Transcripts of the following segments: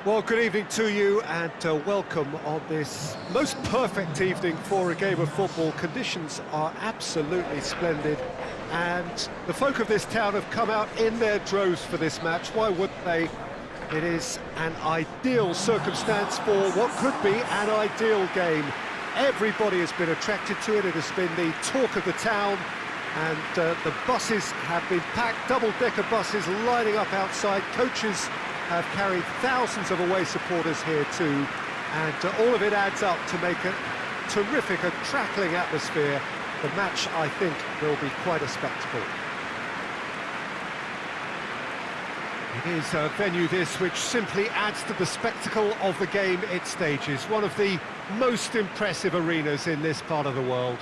Well, good evening to you and welcome on this most perfect evening for a game of football. Conditions are absolutely splendid and the folk of this town have come out in their droves for this match. Why wouldn't they? It is an ideal circumstance for what could be an ideal game. Everybody has been attracted to it. It has been the talk of the town, and the buses have been packed, double-decker buses lining up outside. Coaches have carried thousands of away supporters here too, and all of it adds up to make a terrific, a crackling atmosphere. The match, I think, will be quite a spectacle. It is a venue this which simply adds to the spectacle of the game it stages. One of the most impressive arenas in this part of the world.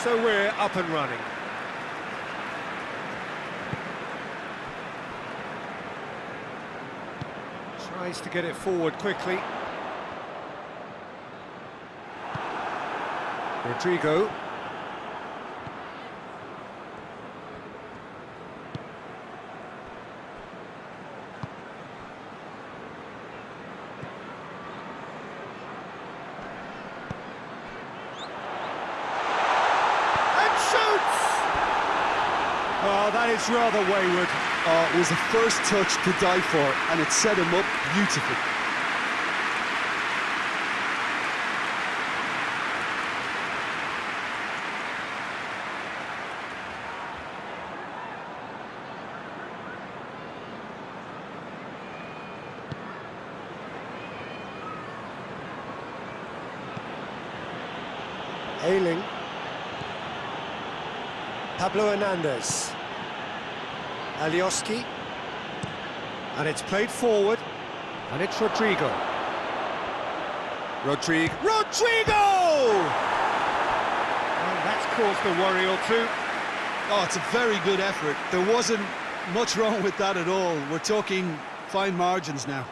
So we're up and running. Tries to get it forward quickly. Rodrigo. Oh, that is rather wayward. Oh, it was a first touch to die for, and it set him up beautifully. Ailing. Pablo Hernandez. Alioski. And it's played forward. And it's Rodrigo. Rodrigo! Well, that's caused a worry or two. Oh, it's a very good effort. There wasn't much wrong with that at all. We're talking fine margins now.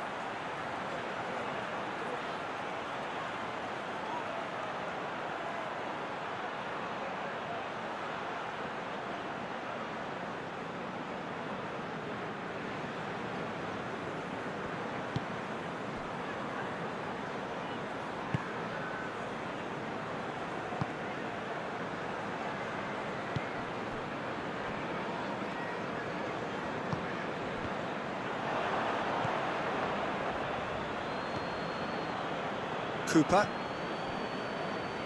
Cooper.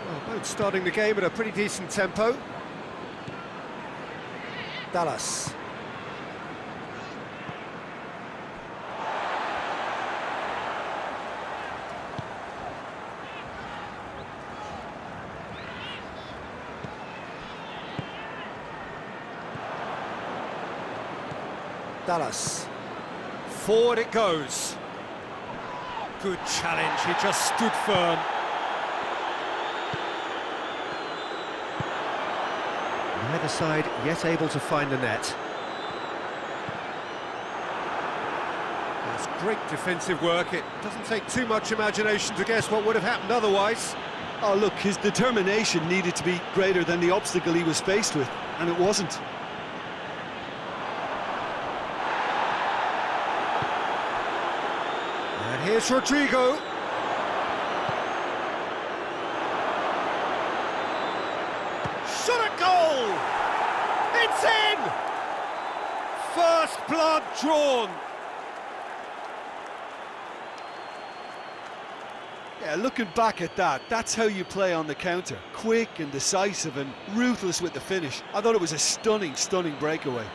Well, both starting the game at a pretty decent tempo. Dallas. Dallas. Forward it goes. Good challenge, he just stood firm. Neither side yet able to find the net. That's great defensive work. It doesn't take too much imagination to guess what would have happened otherwise. Oh, look, his determination needed to be greater than the obstacle he was faced with, and it wasn't. And here's Rodrigo. Shot at goal! It's in! First blood drawn. Yeah, looking back at that, that's how you play on the counter. Quick and decisive and ruthless with the finish. I thought it was a stunning, stunning breakaway.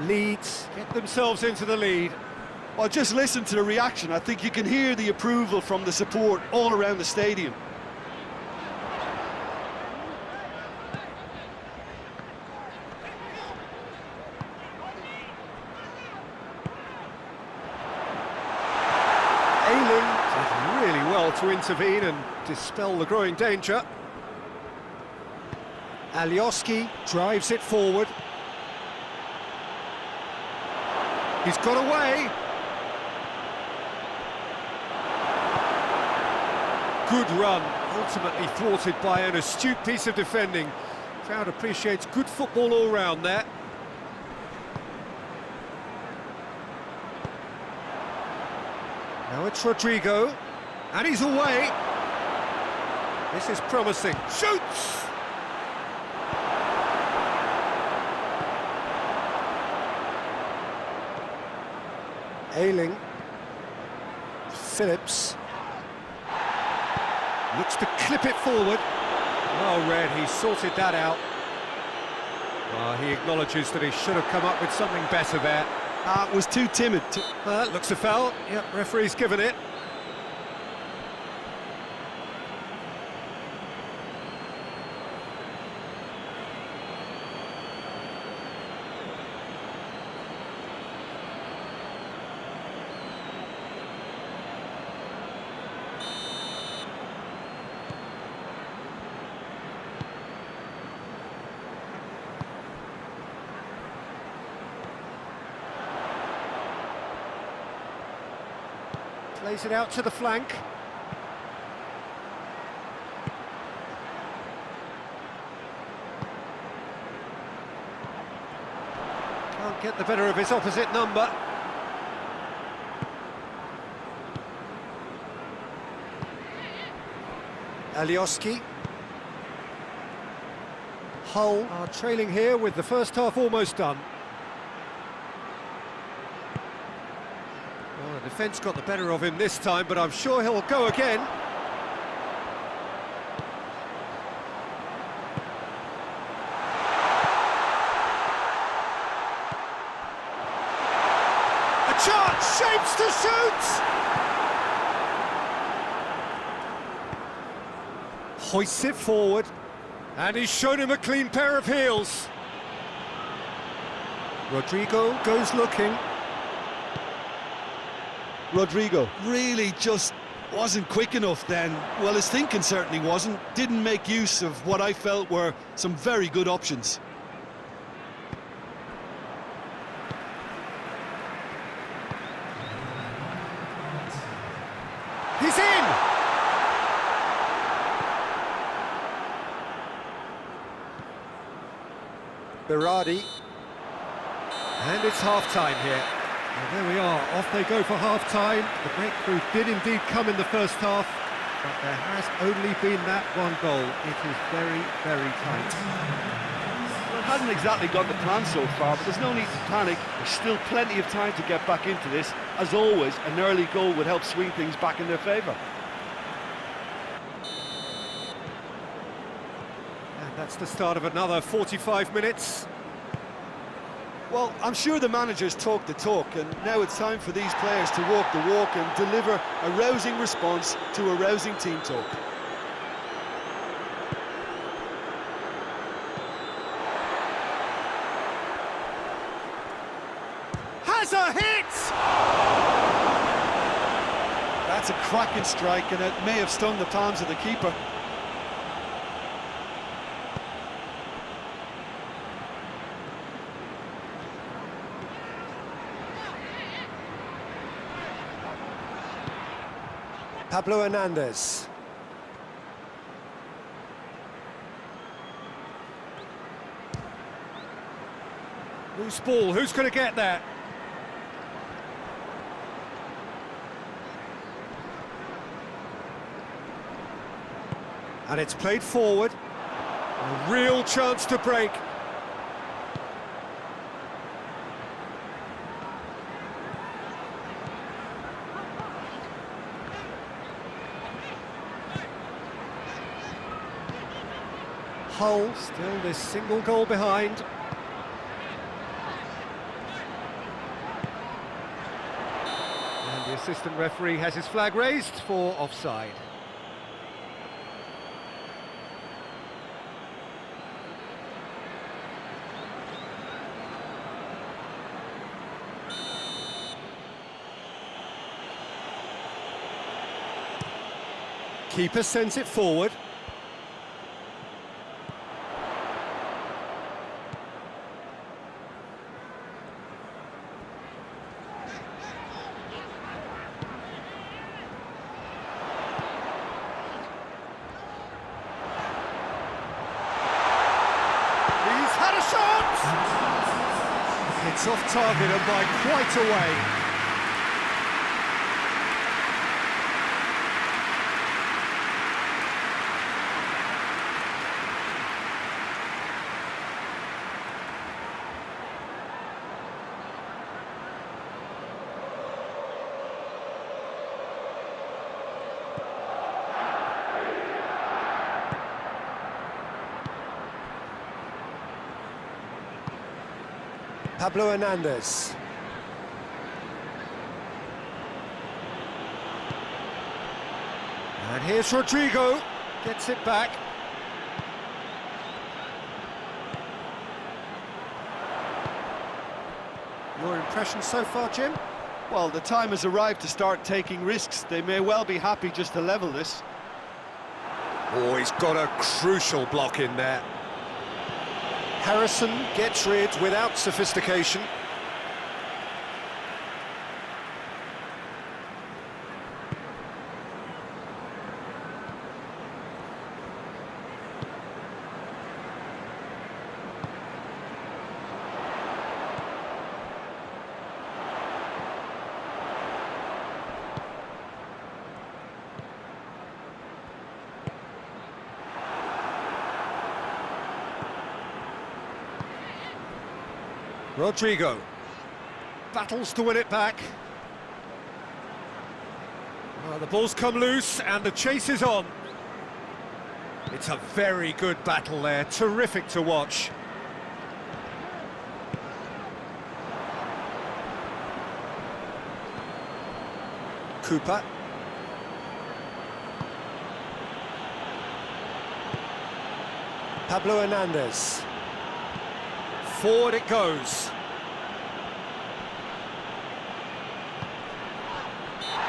Leeds get themselves into the lead. Well, just listen to the reaction. I think you can hear the approval from the support all around the stadium. Did really well to intervene and dispel the growing danger. Alioski drives it forward. He's got away. Good run, ultimately thwarted by an astute piece of defending. Crowd appreciates good football all round there. Now it's Rodrigo, and he's away. This is promising. Shoots! Ayling. Phillips. Looks to clip it forward. Well read, he sorted that out. Well, he acknowledges that he should have come up with something better there. Was too timid. Looks a foul. Yep, referee's given it. Plays it out to the flank. Can't get the better of his opposite number. Alioski. Hull are trailing here with the first half almost done. Well, the defence got the better of him this time, but I'm sure he'll go again. A chance, shapes to shoot! Hoists it forward, and he's shown him a clean pair of heels. Rodrigo goes looking. Rodrigo really just wasn't quick enough then. Well, his thinking certainly wasn't. Didn't make use of what I felt were some very good options. He's in! Berardi. And it's half-time here. Well, there we are, off they go for half-time. The breakthrough did indeed come in the first half, but there has only been that one goal. It is very, very tight. Well, it hasn't exactly got the plan so far, but there's no need to panic. There's still plenty of time to get back into this. As always, an early goal would help swing things back in their favour. And that's the start of another 45 minutes. Well, I'm sure the managers talk the talk, and now it's time for these players to walk the walk and deliver a rousing response to a rousing team talk. Has a hit! That's a cracking strike, and it may have stung the palms of the keeper. Pablo Hernandez. Loose ball, who's going to get that? And it's played forward. A real chance to break. Hull still this single goal behind. assistant referee has his flag raised for offside. Keeper sends it forward. He's had a shot! It's off target and by quite a way. Pablo Hernandez. And here's Rodrigo, gets it back. Your impression so far, Jim? Well, the time has arrived to start taking risks. They may well be happy just to level this. Oh, he's got a crucial block in there. Harrison gets rid without sophistication. Rodrigo battles to win it back. Well, the ball's come loose and the chase is on. It's a very good battle there, terrific to watch. Cooper. Pablo Hernandez. Forward it goes.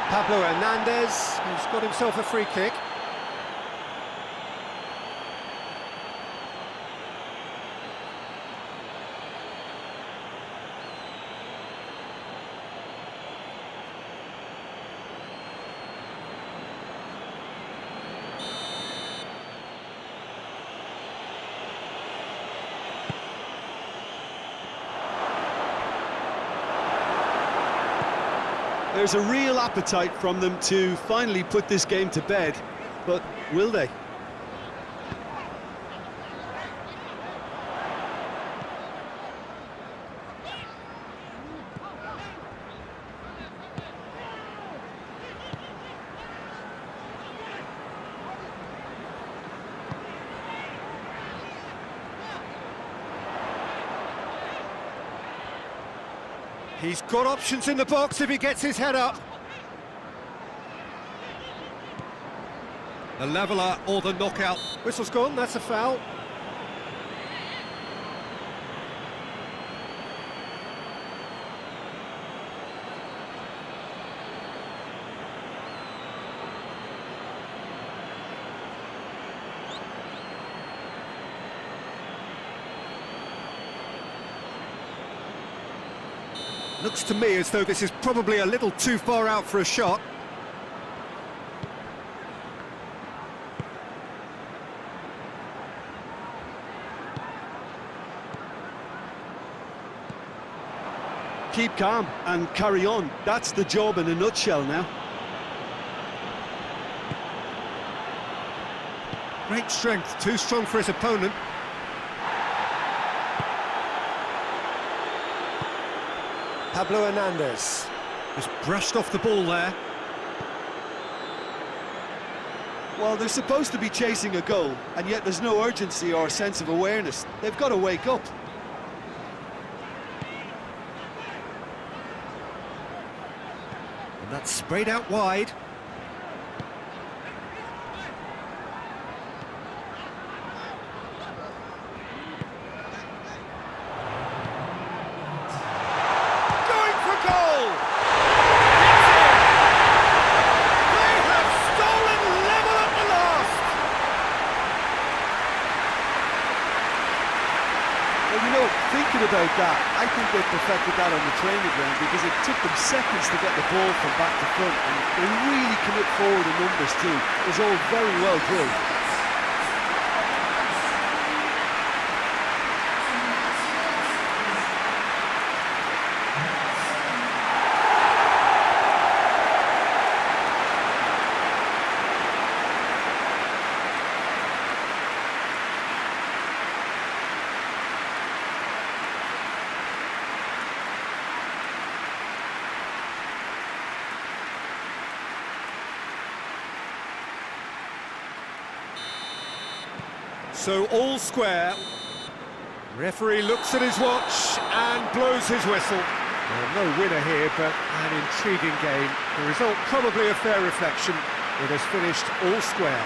Pablo Hernandez, who's got himself a free kick. There's a real appetite from them to finally put this game to bed, but will they? He's got options in the box if he gets his head up. The leveller or the knockout. Whistle's gone, that's a foul. Looks to me as though this is probably a little too far out for a shot. Keep calm and carry on. That's the job in a nutshell now. Great strength, too strong for his opponent. Pablo Hernandez just brushed off the ball there. Well, they're supposed to be chasing a goal, and yet there's no urgency or sense of awareness. They've got to wake up. And that's sprayed out wide. Going for goal! They have stolen level at the last! Well, you know, thinking about that, I think they perfected that on the training ground because it took them seconds to get the ball from back to front, and they really commit forward in numbers too. It was all very well drilled. So all square. Referee looks at his watch and blows his whistle. Well, no winner here, but an intriguing game. The result probably a fair reflection. It has finished all square.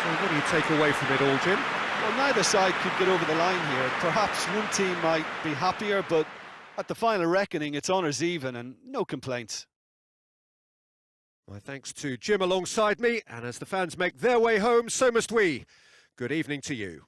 So what do you take away from it all, Jim? Well, neither side could get over the line here. Perhaps one team might be happier, but at the final reckoning, it's honours even and no complaints. My thanks to Jim alongside me, and as the fans make their way home, so must we. Good evening to you.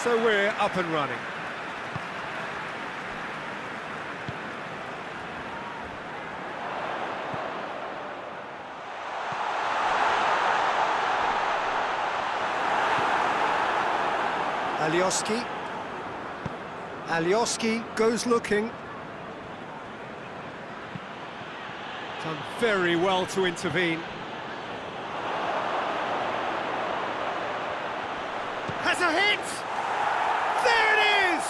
So we're up and running. Alioski. Alioski goes looking. Done very well to intervene. Has a hit! There it is!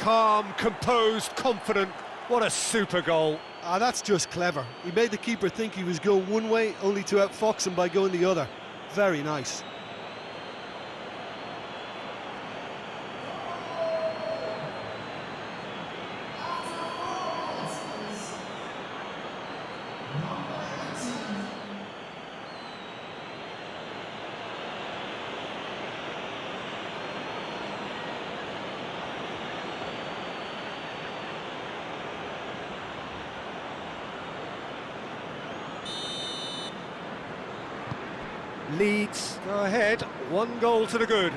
Calm, composed, confident. What a super goal. Ah, that's just clever. He made the keeper think he was going one way, only to outfox him by going the other. Very nice. Leeds go ahead, 1 goal to the good.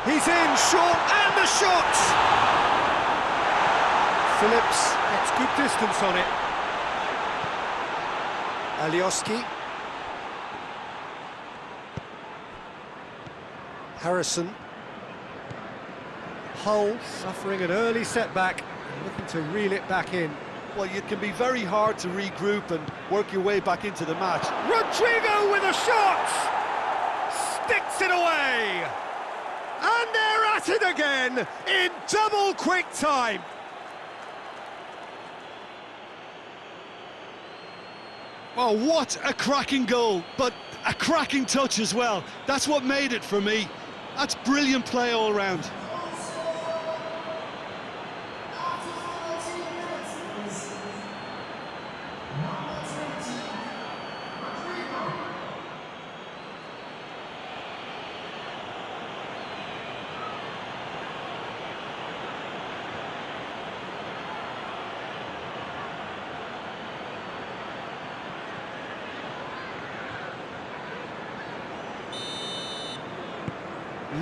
He's in, short, and the shot! Phillips gets good distance on it. Alioski. Harrison. Hull suffering an early setback, and looking to reel it back in. Well, it can be very hard to regroup and work your way back into the match. Rodrigo with a shot! Sticks it away! And they're at it again in double quick time. Oh, what a cracking goal, but a cracking touch as well. That's what made it for me. That's brilliant play all round.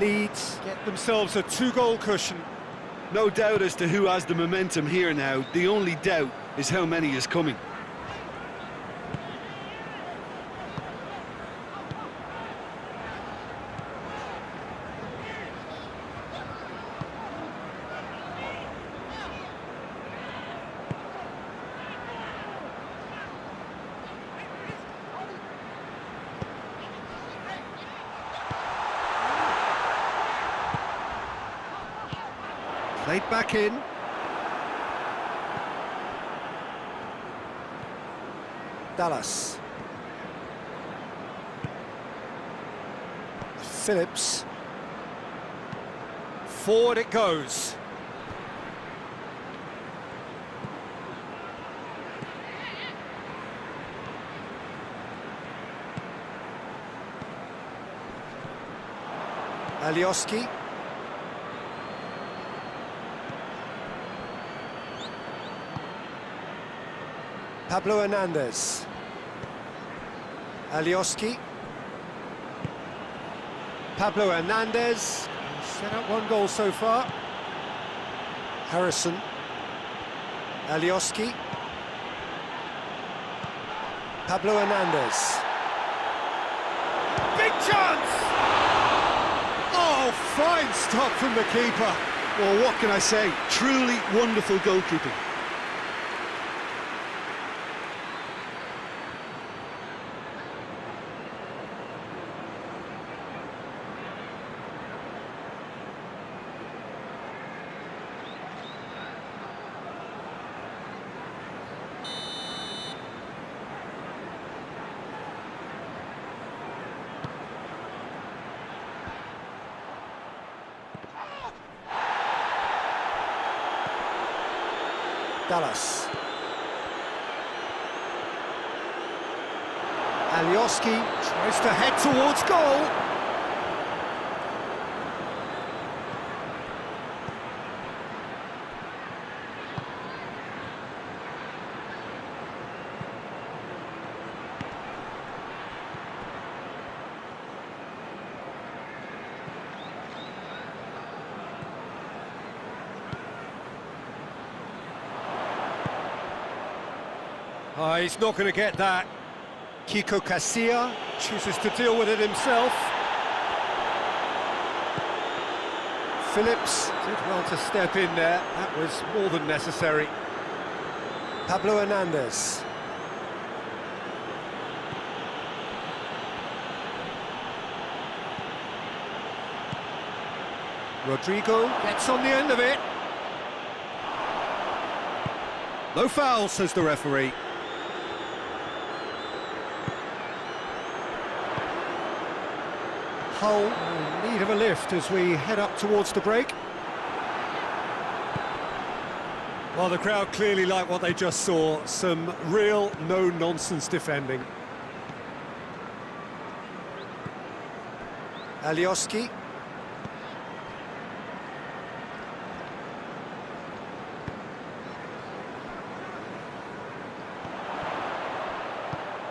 Leeds get themselves a 2-goal cushion. No doubt as to who has the momentum here now. The only doubt is how many is coming. Played back in. Dallas. Phillips. Forward it goes. Alioski. Pablo Hernandez. Alioski. Pablo Hernandez. Set up 1 goal so far. Harrison. Alioski. Pablo Hernandez. Big chance! Oh, fine stop from the keeper. Well, what can I say? Truly wonderful goalkeeping. Dallas. Alioski tries to head towards goal. Oh, he's not going to get that. Kiko Casilla chooses to deal with it himself. Phillips did well to step in there. That was more than necessary. Pablo Hernandez. Rodrigo gets on the end of it. No foul, says the referee. Hull in need of a lift as we head up towards the break. Well, the crowd clearly like what they just saw. Some real no-nonsense defending. Alioski.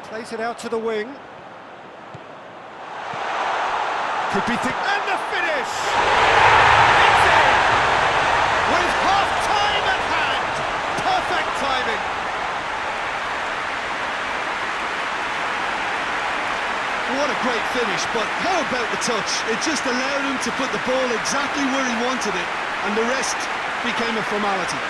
Plays it out to the wing. Could be and the finish! It's in! With half-time at hand! Perfect timing! What a great finish, but how about the touch? It just allowed him to put the ball exactly where he wanted it, and the rest became a formality.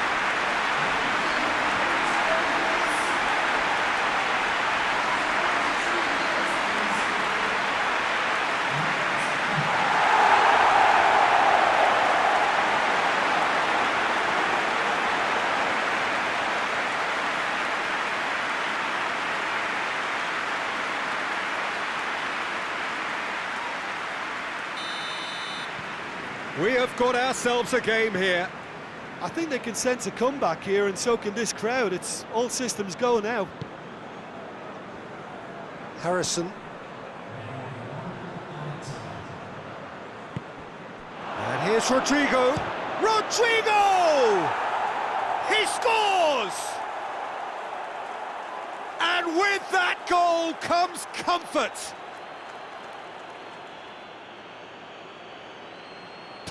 We have got ourselves a game here. I think they can sense a comeback here, and so can this crowd. It's all systems go now. Harrison. And here's Rodrigo. Rodrigo! He scores! And with that goal comes comfort.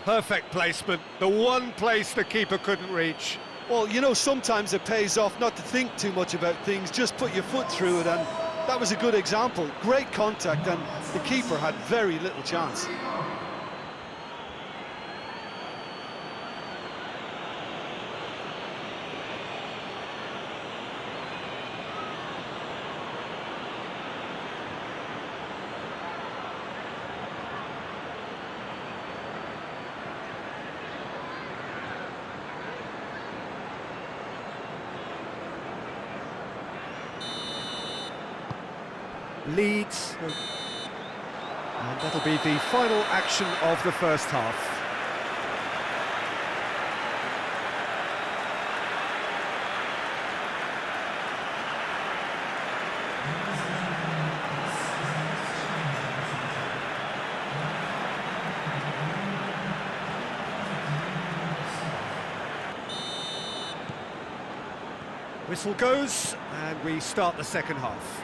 Perfect placement, the one place the keeper couldn't reach. Well, you know, sometimes it pays off not to think too much about things, just put your foot through it, and that was a good example. Great contact, and the keeper had very little chance. Leeds, and that'll be the final action of the first half. Whistle goes, and we start the second half.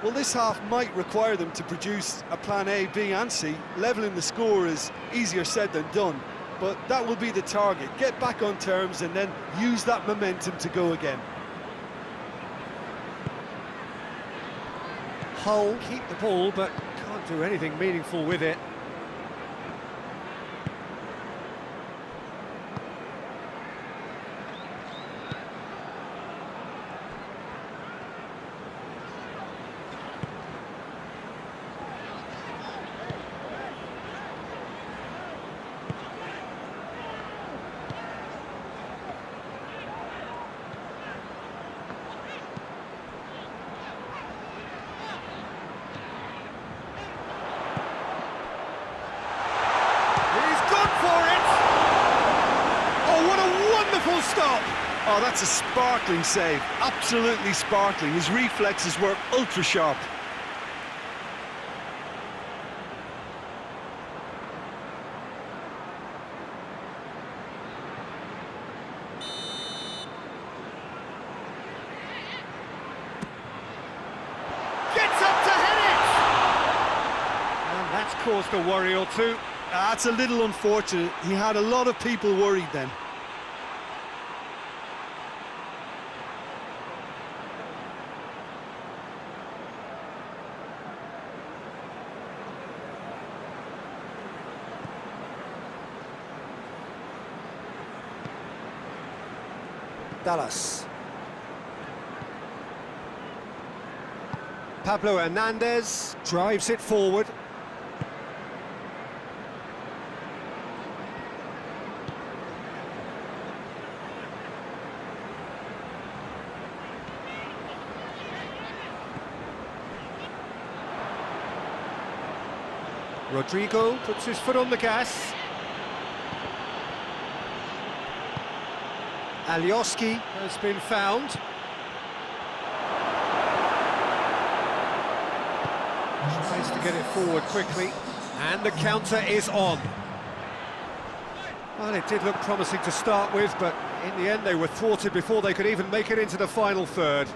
Well, this half might require them to produce a plan A, B and C. Levelling the score is easier said than done, but that will be the target. Get back on terms and then use that momentum to go again. Hull keep the ball, but can't do anything meaningful with it. Stop! Oh, that's a sparkling save. Absolutely sparkling. His reflexes were ultra sharp. Gets up to hit it! And that's caused a worry or two. That's a little unfortunate. He had a lot of people worried then. Dallas. Pablo Hernandez drives it forward. Rodrigo puts his foot on the gas. Alioski has been found. Tries to get it forward quickly, and the counter is on. Well, it did look promising to start with, but in the end they were thwarted before they could even make it into the final third.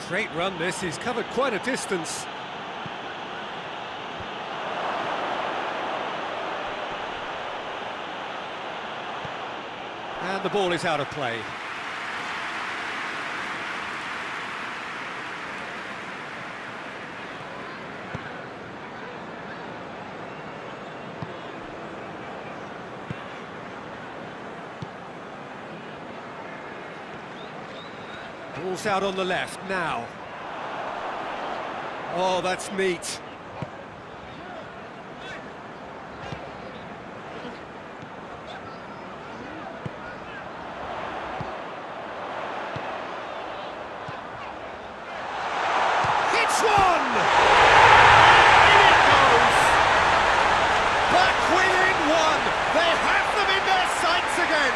Great run this, he's covered quite a distance. And the ball is out of play. Ball's out on the left now. Oh, that's neat. It's one! In it goes! Back within one! They have them in their sights again!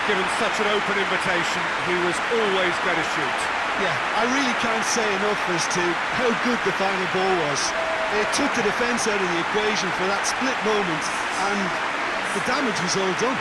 Given such an open invitation, he was always going to shoot. Yeah, I really can't say enough as to how good the final ball was. It took the defence out of the equation for that split moment, and the damage was all done.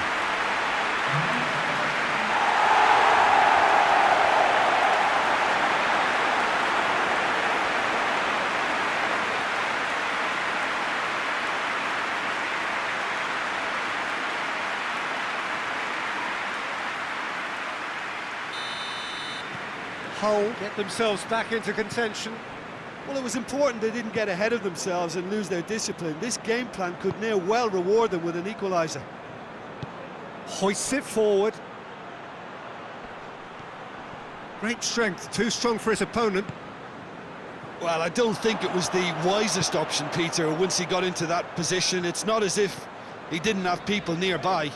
Hull get themselves back into contention. Well, it was important they didn't get ahead of themselves and lose their discipline. This game plan could now well reward them with an equaliser. Hoists it forward. Great strength, too strong for his opponent. Well, I don't think it was the wisest option, Peter, once he got into that position. It's not as if he didn't have people nearby.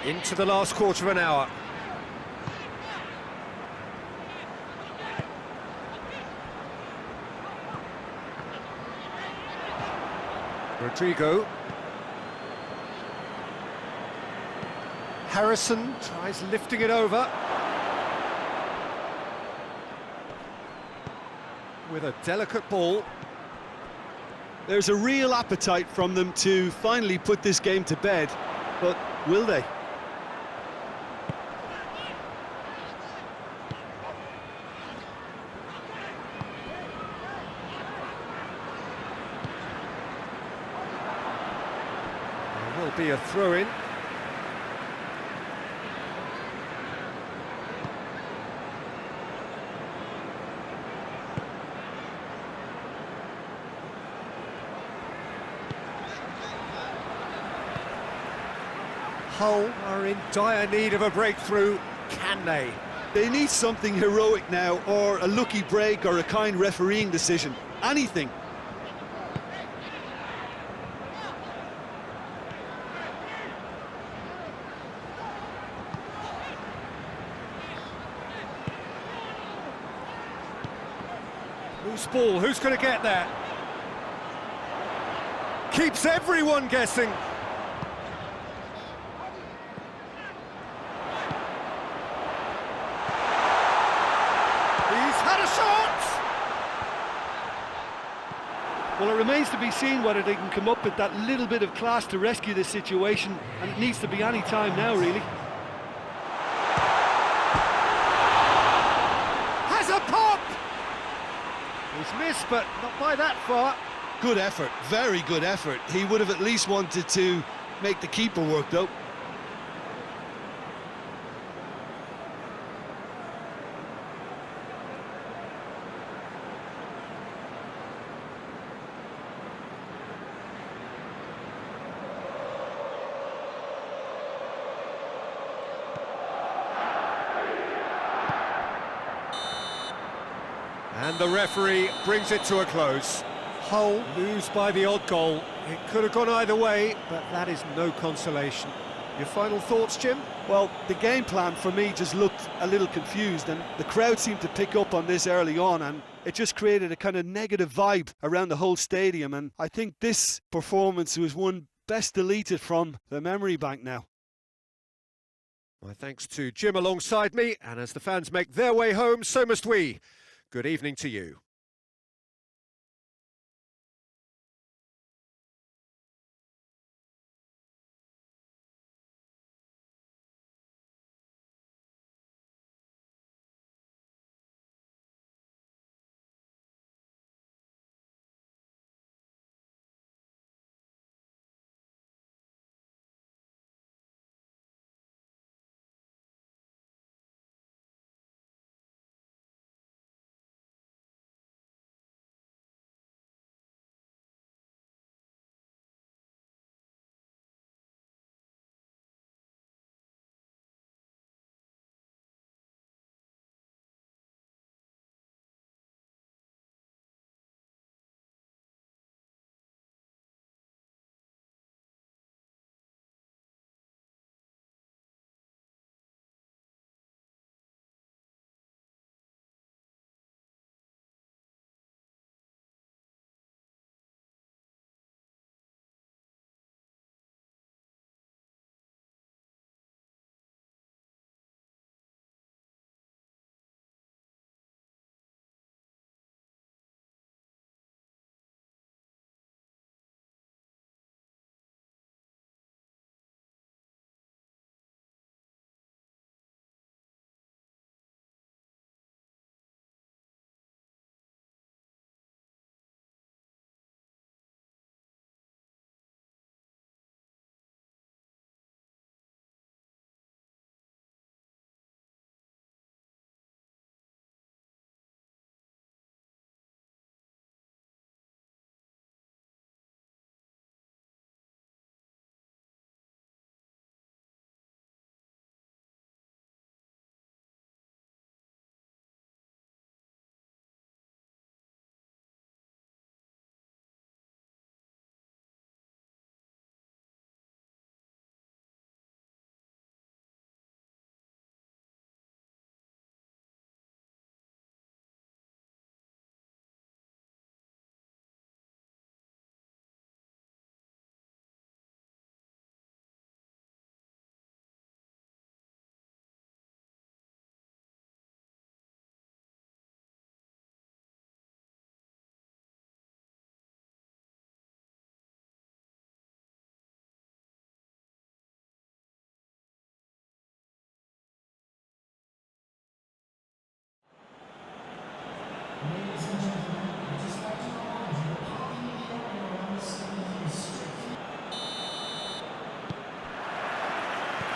Into the last quarter of an hour. Rodrigo. Harrison tries lifting it over. With a delicate ball. There's a real appetite from them to finally put this game to bed, but will they? Will be a throw-in. Hull are in dire need of a breakthrough. Can they? They need something heroic now, or a lucky break, or a kind refereeing decision. Anything. Loose ball, who's going to get that? Keeps everyone guessing. He's had a shot! Well, it remains to be seen whether they can come up with that little bit of class to rescue this situation, and it needs to be any time now, really. Has a pop! He's missed, but not by that far. Good effort, very good effort. He would have at least wanted to make the keeper work, though. And the referee brings it to a close. Hull lose by the odd goal. It could have gone either way, but that is no consolation. Your final thoughts, Jim? Well, the game plan for me just looked a little confused, and the crowd seemed to pick up on this early on, and it just created a kind of negative vibe around the whole stadium. And I think this performance was one best deleted from the memory bank now. My thanks to Jim alongside me, and as the fans make their way home, so must we. Good evening to you.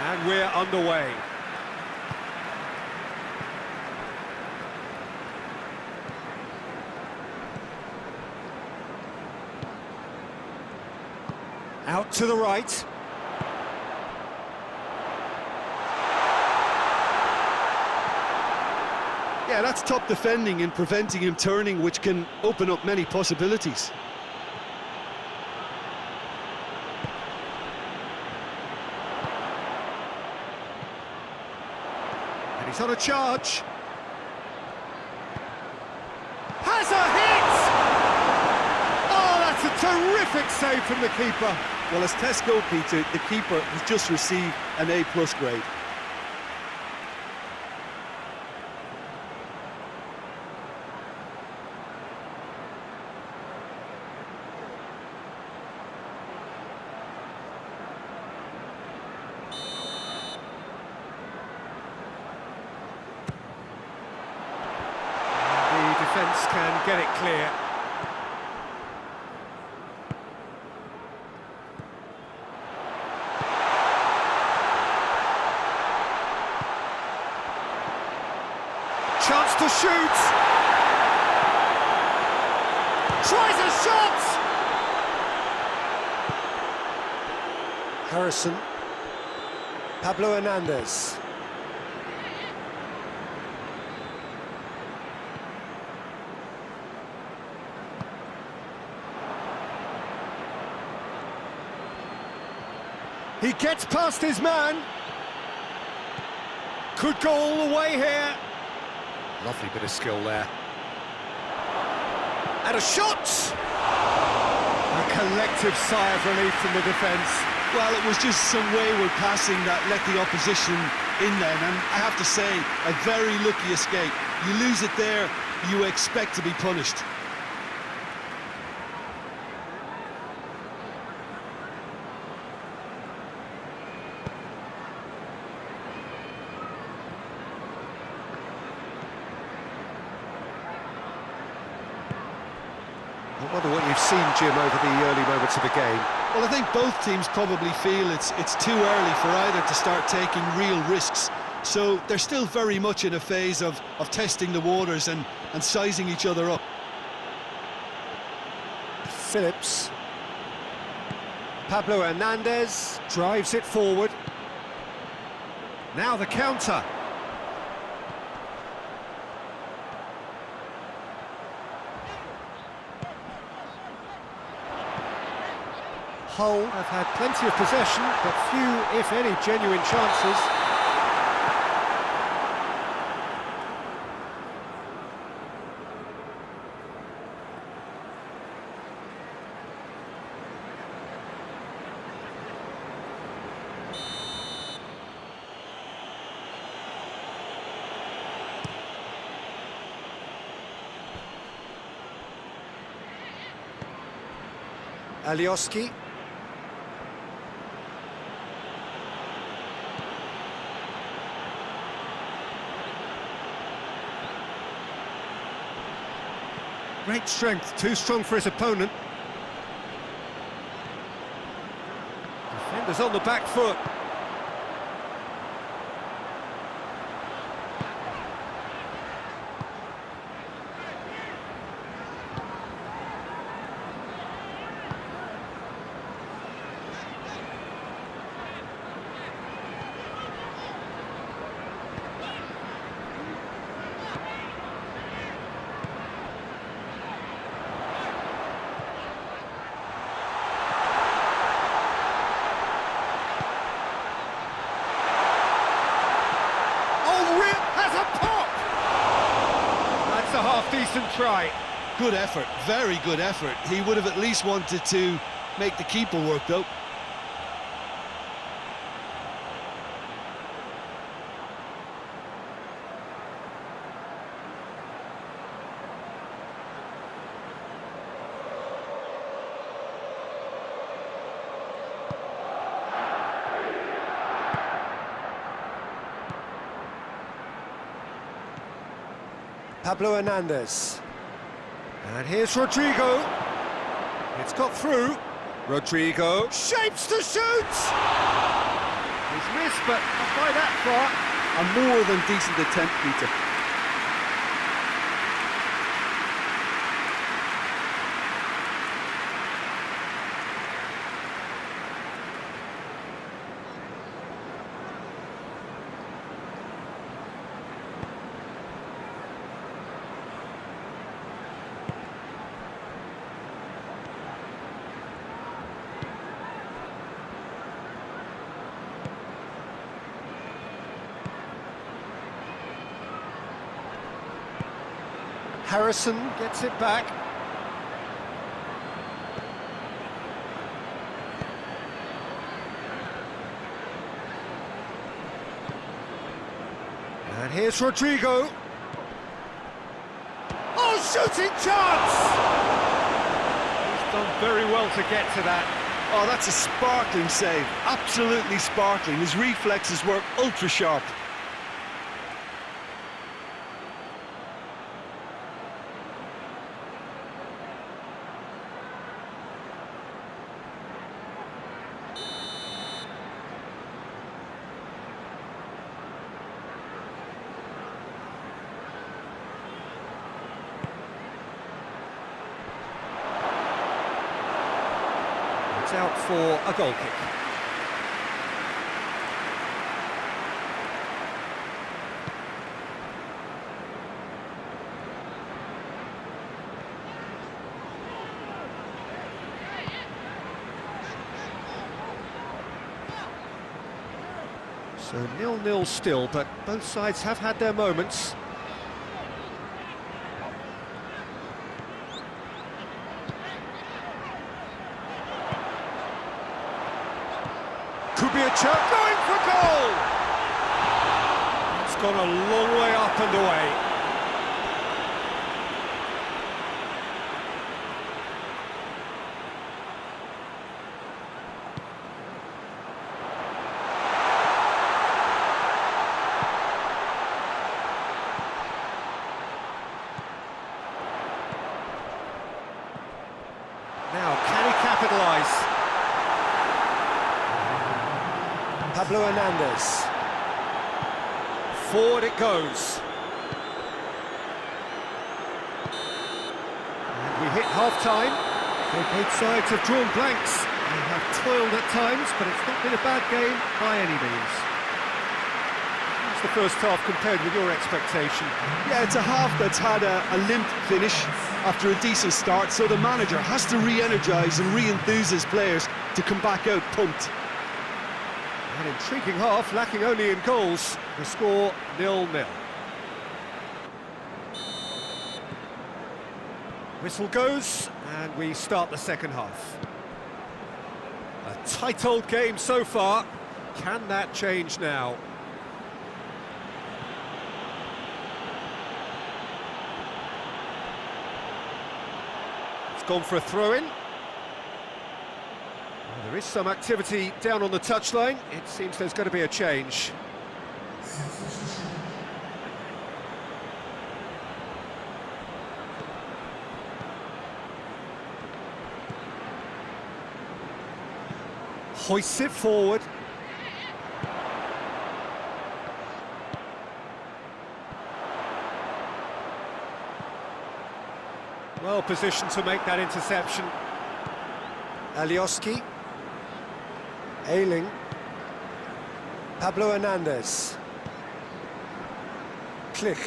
And we're underway. Out to the right. Yeah, that's top defending and preventing him turning, which can open up many possibilities. And he's on a charge. Has a hit! Oh, that's a terrific save from the keeper. Well, as test goalkeeper, the keeper has just received an A+ grade. Defence can get it clear. Chance to shoot. Tries a shot. Harrison. Pablo Hernandez. He gets past his man. Could go all the way here. Lovely bit of skill there. And a shot! A collective sigh of relief from the defence. Well, it was just some wayward passing that let the opposition in then, and I have to say, a very lucky escape. You lose it there, you expect to be punished. I wonder what you've seen, Jim, over the early moments of the game. Well, I think both teams probably feel it's too early for either to start taking real risks. So they're still very much in a phase of testing the waters and sizing each other up. Phillips. Pablo Hernandez drives it forward. Now the counter. Hull have had plenty of possession, but few, if any, genuine chances. Alioski. Great strength, too strong for his opponent. Defenders on the back foot. Half-decent try. Good effort, very good effort. He would have at least wanted to make the keeper work, though. Pablo Hernandez. And here's Rodrigo. It's got through. Rodrigo shapes to shoot! He's missed, but not by that far. A more than decent attempt, Peter. Harrison gets it back. And here's Rodrigo. Oh, shooting chance! He's done very well to get to that. Oh, that's a sparkling save. Absolutely sparkling. His reflexes were ultra sharp. Out for a goal kick. So 0-0 still, but both sides have had their moments. Could be a chance, going for goal! It's gone a long way up and away. Now, can he capitalise? Pablo Hernandez. Forward it goes. And we hit half-time. So both sides have drawn blanks. They have toiled at times, but it's not been a bad game by any means. How's the first half compared with your expectation? Yeah, it's a half that's had a limp finish after a decent start, so the manager has to re-energise and re-enthuse his players to come back out pumped. An intriguing half, lacking only in goals. The score 0-0. Whistle goes, and we start the second half. A tight old game so far. Can that change now? It's gone for a throw-in. Well, there is some activity down on the touchline. It seems there's going to be a change. Hoists it forward. Well positioned to make that interception. Alioski. Ailing. Pablo Hernandez. Click.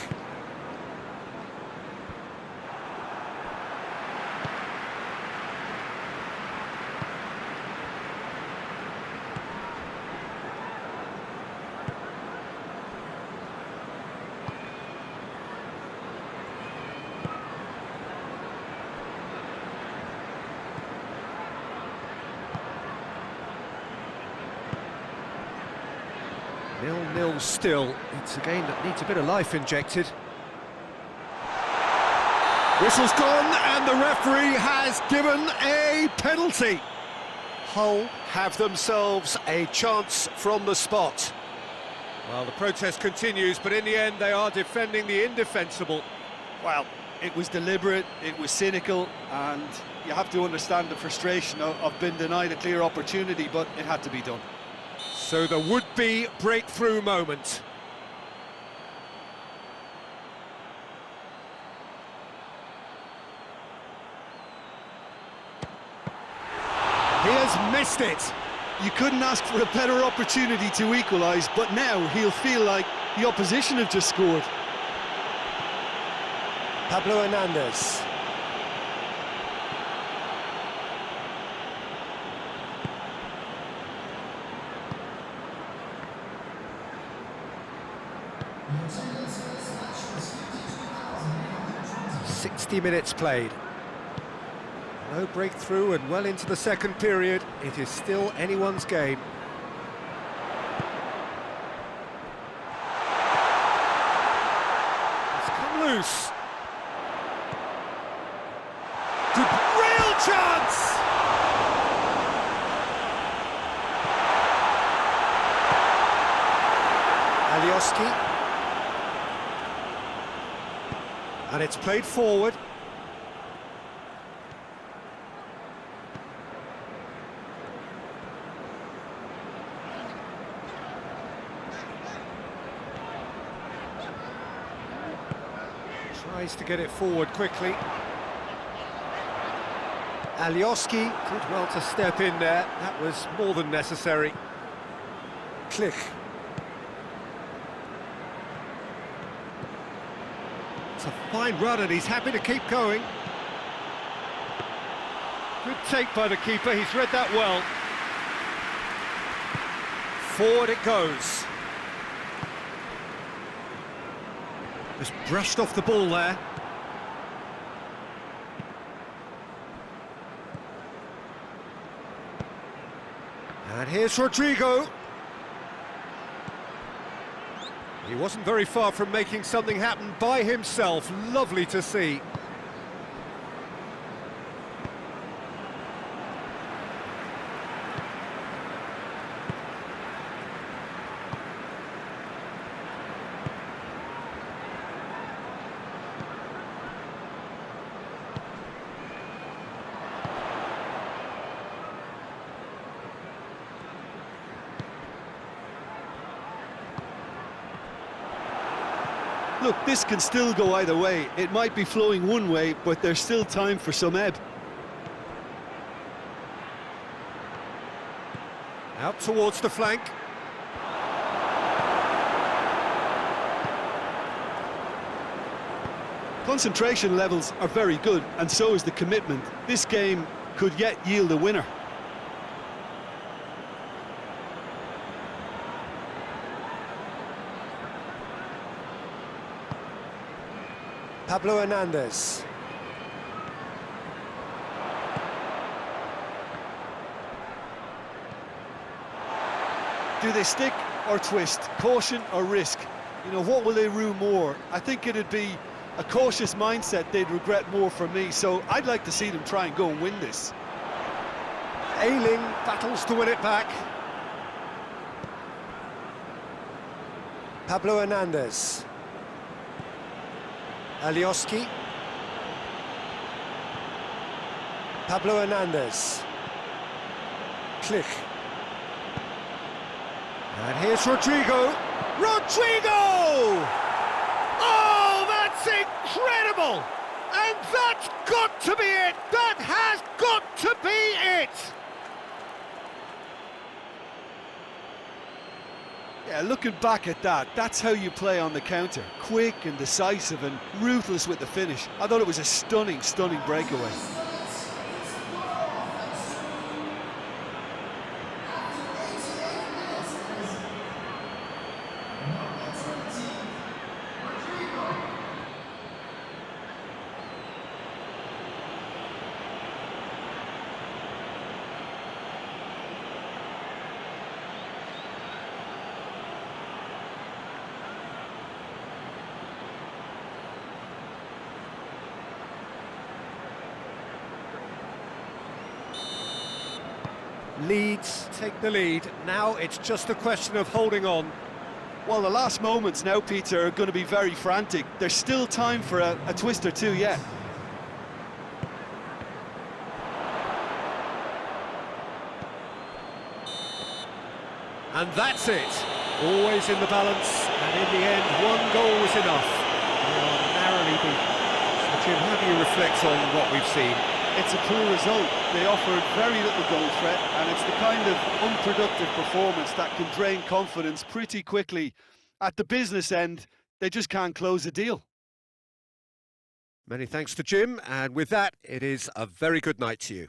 Nil-nil still. It's a game that needs a bit of life injected. Whistle's gone, and the referee has given a penalty. Hull have themselves a chance from the spot. Well, the protest continues, but in the end they are defending the indefensible. Well, it was deliberate, it was cynical, and you have to understand the frustration of being denied a clear opportunity, but it had to be done. So the would-be breakthrough moment. He has missed it. You couldn't ask for a better opportunity to equalise, but now he'll feel like the opposition have just scored. Pablo Hernandez. "60 minutes played. No breakthrough and well into the second period. It is still anyone's game. It's come loose. Good, real chance! Alioski. And it's played forward. Tries to get it forward quickly. Alioski did well to step in there. That was more than necessary. Click. It's a fine run and he's happy to keep going. Good take by the keeper, he's read that well. Forward it goes. Just brushed off the ball there. And here's Rodrigo. He wasn't very far from making something happen by himself. Lovely to see. Look, this can still go either way. It might be flowing one way, but there's still time for some ebb. Out towards the flank. Concentration levels are very good, and so is the commitment. This game could yet yield a winner. Pablo Hernandez. Do they stick or twist? Caution or risk? You know, what will they rue more? I think it'd be a cautious mindset they'd regret more for me, so I'd like to see them try and go and win this. Ailing battles to win it back. Pablo Hernandez. Alioski. Pablo Hernandez. Klich. And here's Rodrigo. Rodrigo! Oh, that's incredible! And that's got to be it! That has got to be it! Yeah, looking back at that, that's how you play on the counter. Quick and decisive and ruthless with the finish. I thought it was a stunning, stunning breakaway. Leeds take the lead. Now it's just a question of holding on. Well, the last moments now, Peter, are going to be very frantic. There's still time for a twist or two yet. And that's it. Always in the balance, and in the end, one goal was enough. They are narrowly beaten. So, Jim, how do you reflect on what we've seen? It's a poor result. They offered very little goal threat, and it's the kind of unproductive performance that can drain confidence pretty quickly. At the business end, they just can't close a deal. Many thanks to Jim, and with that, it is a very good night to you.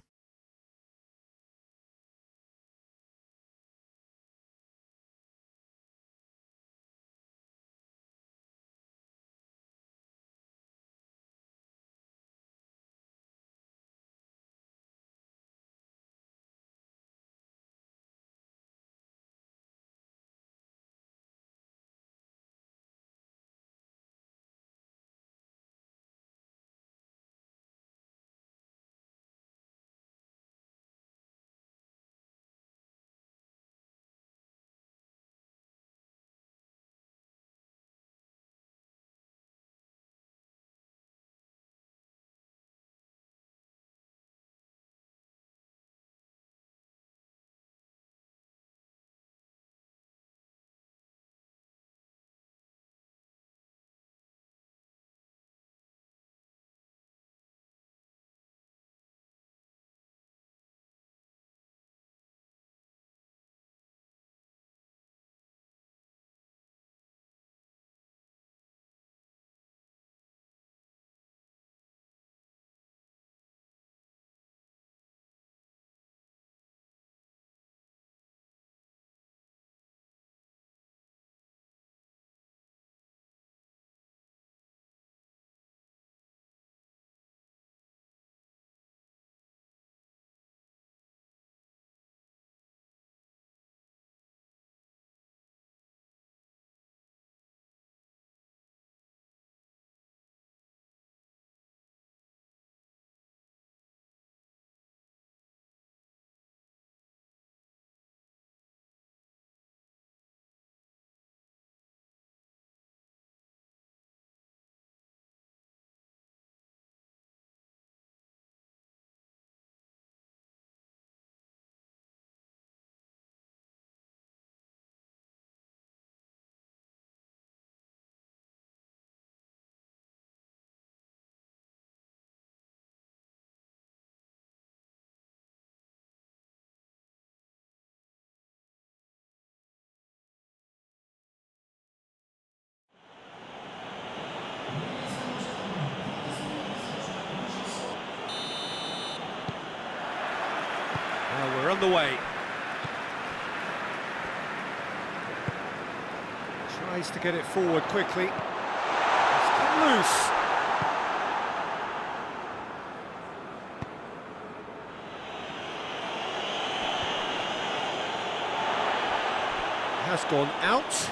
the way. Tries to get it forward quickly. It's cut loose. Has gone out.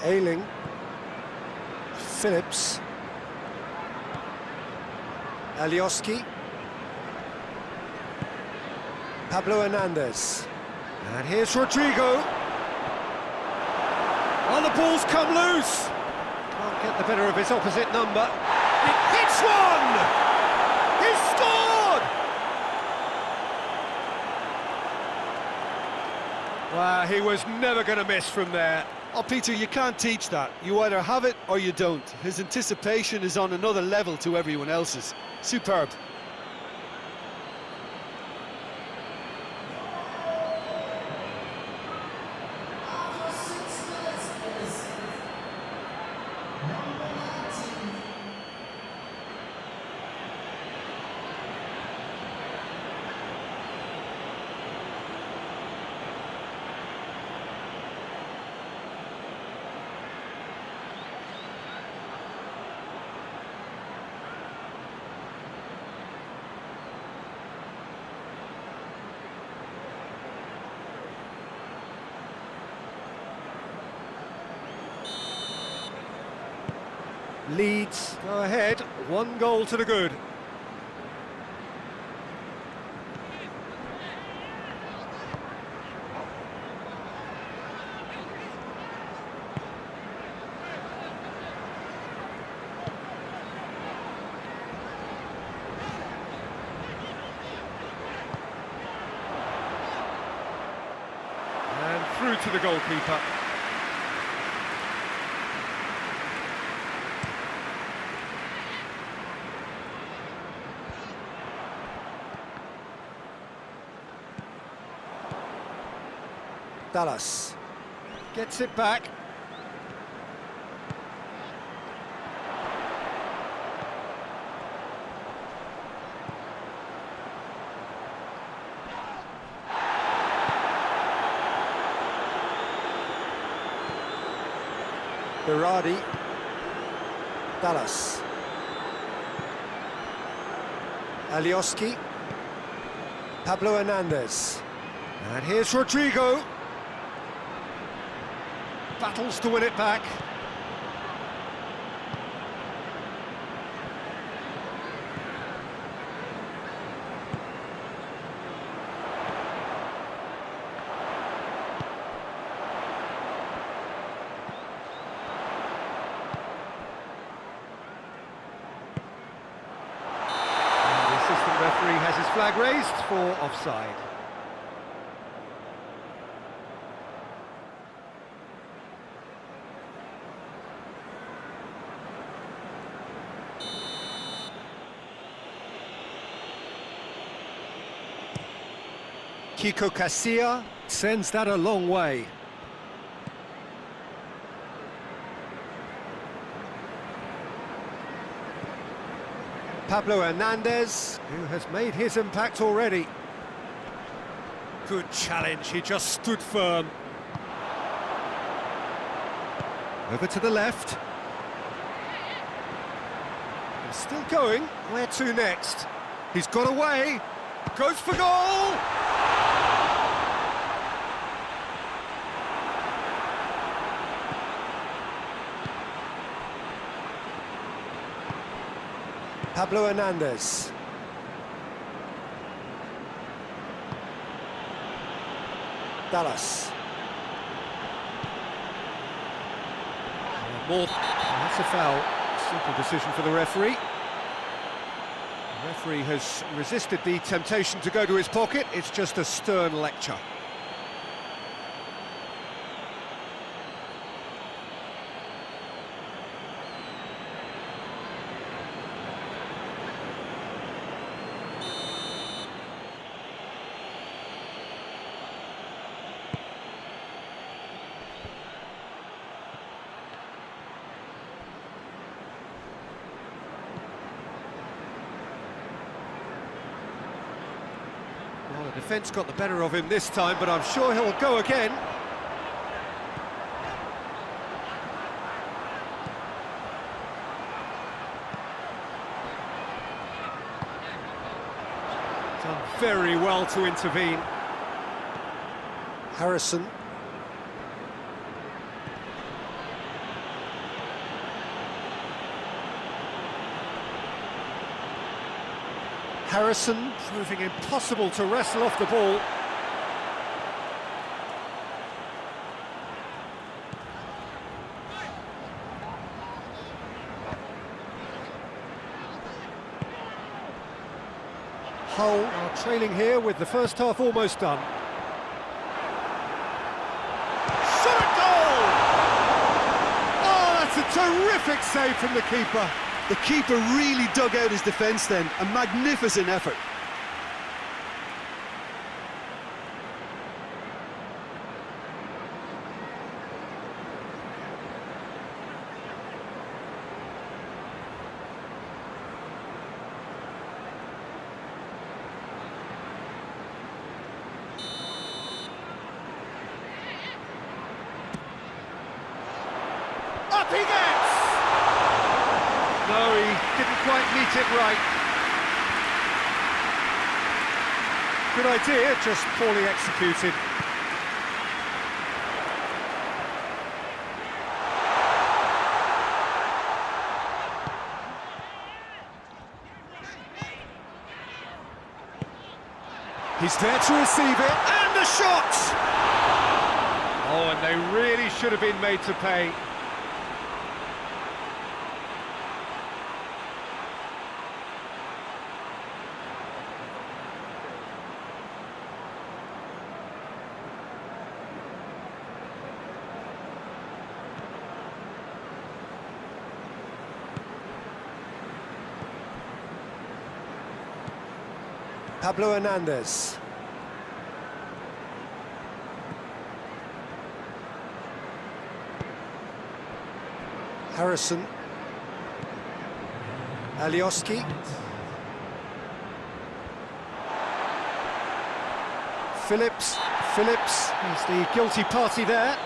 Ayling. Phillips. Alioski. Pablo Hernandez. And here's Rodrigo. Oh, the ball's come loose. Can't get the better of his opposite number. It hits one! He's scored! Wow, he was never going to miss from there. Oh, Peter, you can't teach that. You either have it or you don't. His anticipation is on another level to everyone else's. Superb. Leeds go ahead, 1 goal to the good. And through to the goalkeeper. Dallas gets it back. Berardi. Dallas. Alioski. Pablo Hernandez. And here's Rodrigo. Battles to win it back. And the assistant referee has his flag raised for offside. Kiko Casilla sends that a long way. Pablo Hernandez, who has made his impact already. Good challenge, he just stood firm. Over to the left. He's still going. Where to next? He's got away. Goes for goal! Pablo Hernandez. Dallas. More. That's a foul. Simple decision for the referee. The referee has resisted the temptation to go to his pocket. It's just a stern lecture. Well, the defence got the better of him this time, but I'm sure he'll go again. Done very well to intervene. Harrison. Harrison proving impossible to wrestle off the ball. Hull are trailing here with the first half almost done. Shot goal! Oh, that's a terrific save from the keeper. The keeper really dug out his defence then, a magnificent effort. Up he gets! No, he didn't quite meet it right. Good idea, just poorly executed. He's there to receive it, and the shot! Oh, and they really should have been made to pay. Pablo Hernandez. Harrison. Alioski. Phillips. Phillips is the guilty party there.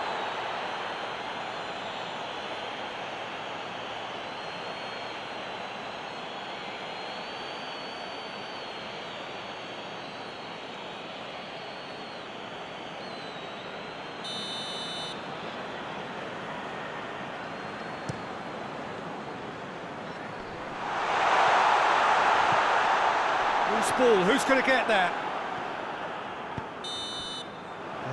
Ball. Who's going to get that?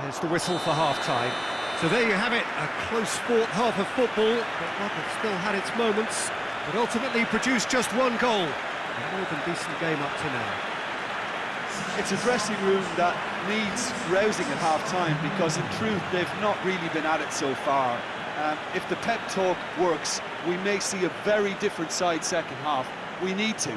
There's the whistle for half-time. So there you have it, a close-fought half of football, but one that still had its moments, but ultimately produced just one goal. A more than decent game up to now. It's a dressing room that needs rousing at half-time, because in truth they've not really been at it so far. If the pep talk works, we may see a very different side second half. We need to.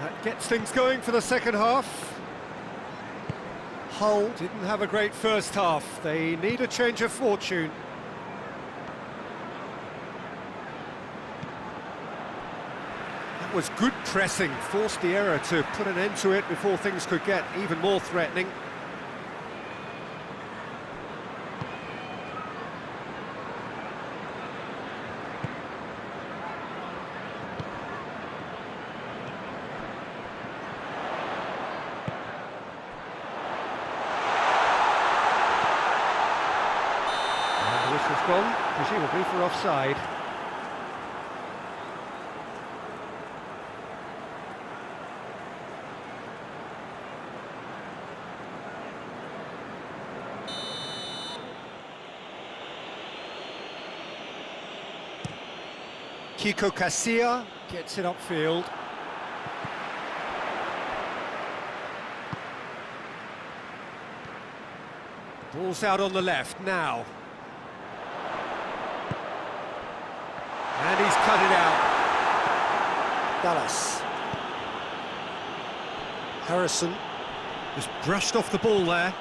That gets things going for the second half. Hull didn't have a great first half. They need a change of fortune. That was good pressing, forced the error to put an end to it before things could get even more threatening. Whistle's gone, presumably for offside. Kiko Casilla gets it upfield. Ball's out on the left now. And he's cut it out. Dallas. Harrison just brushed off the ball there.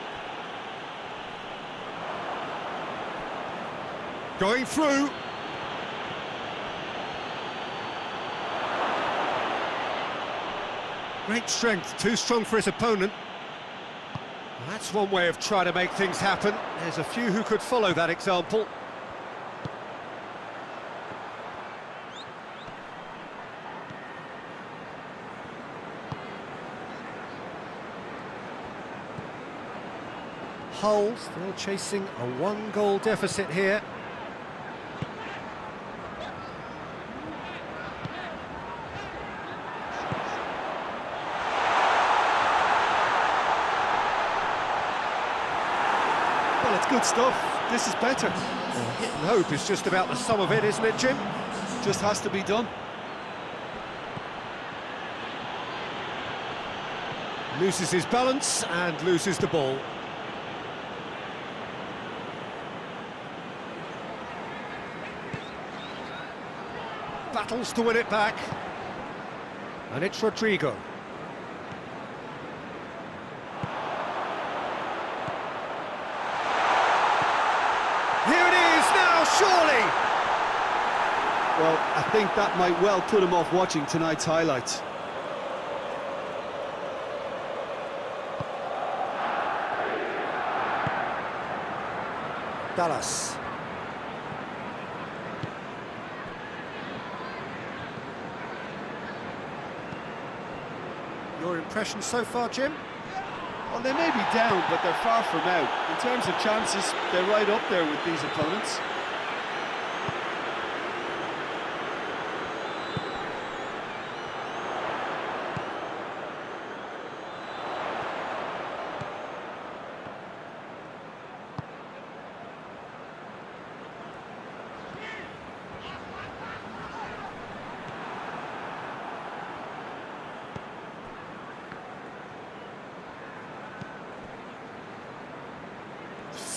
Going through. Great strength, too strong for his opponent. That's one way of trying to make things happen. There's a few who could follow that example. Hull still chasing a one-goal deficit here. Well, it's good stuff. This is better. Hit and hope is just about the sum of it, isn't it, Jim? Just has to be done. Loses his balance and loses the ball. Battles to win it back. And it's Rodrigo. Here it is now, surely! Well, I think that might well put him off watching tonight's highlights. Dallas. Your impression so far, Jim? Well, they may be down, but they're far from out. In terms of chances, they're right up there with these opponents.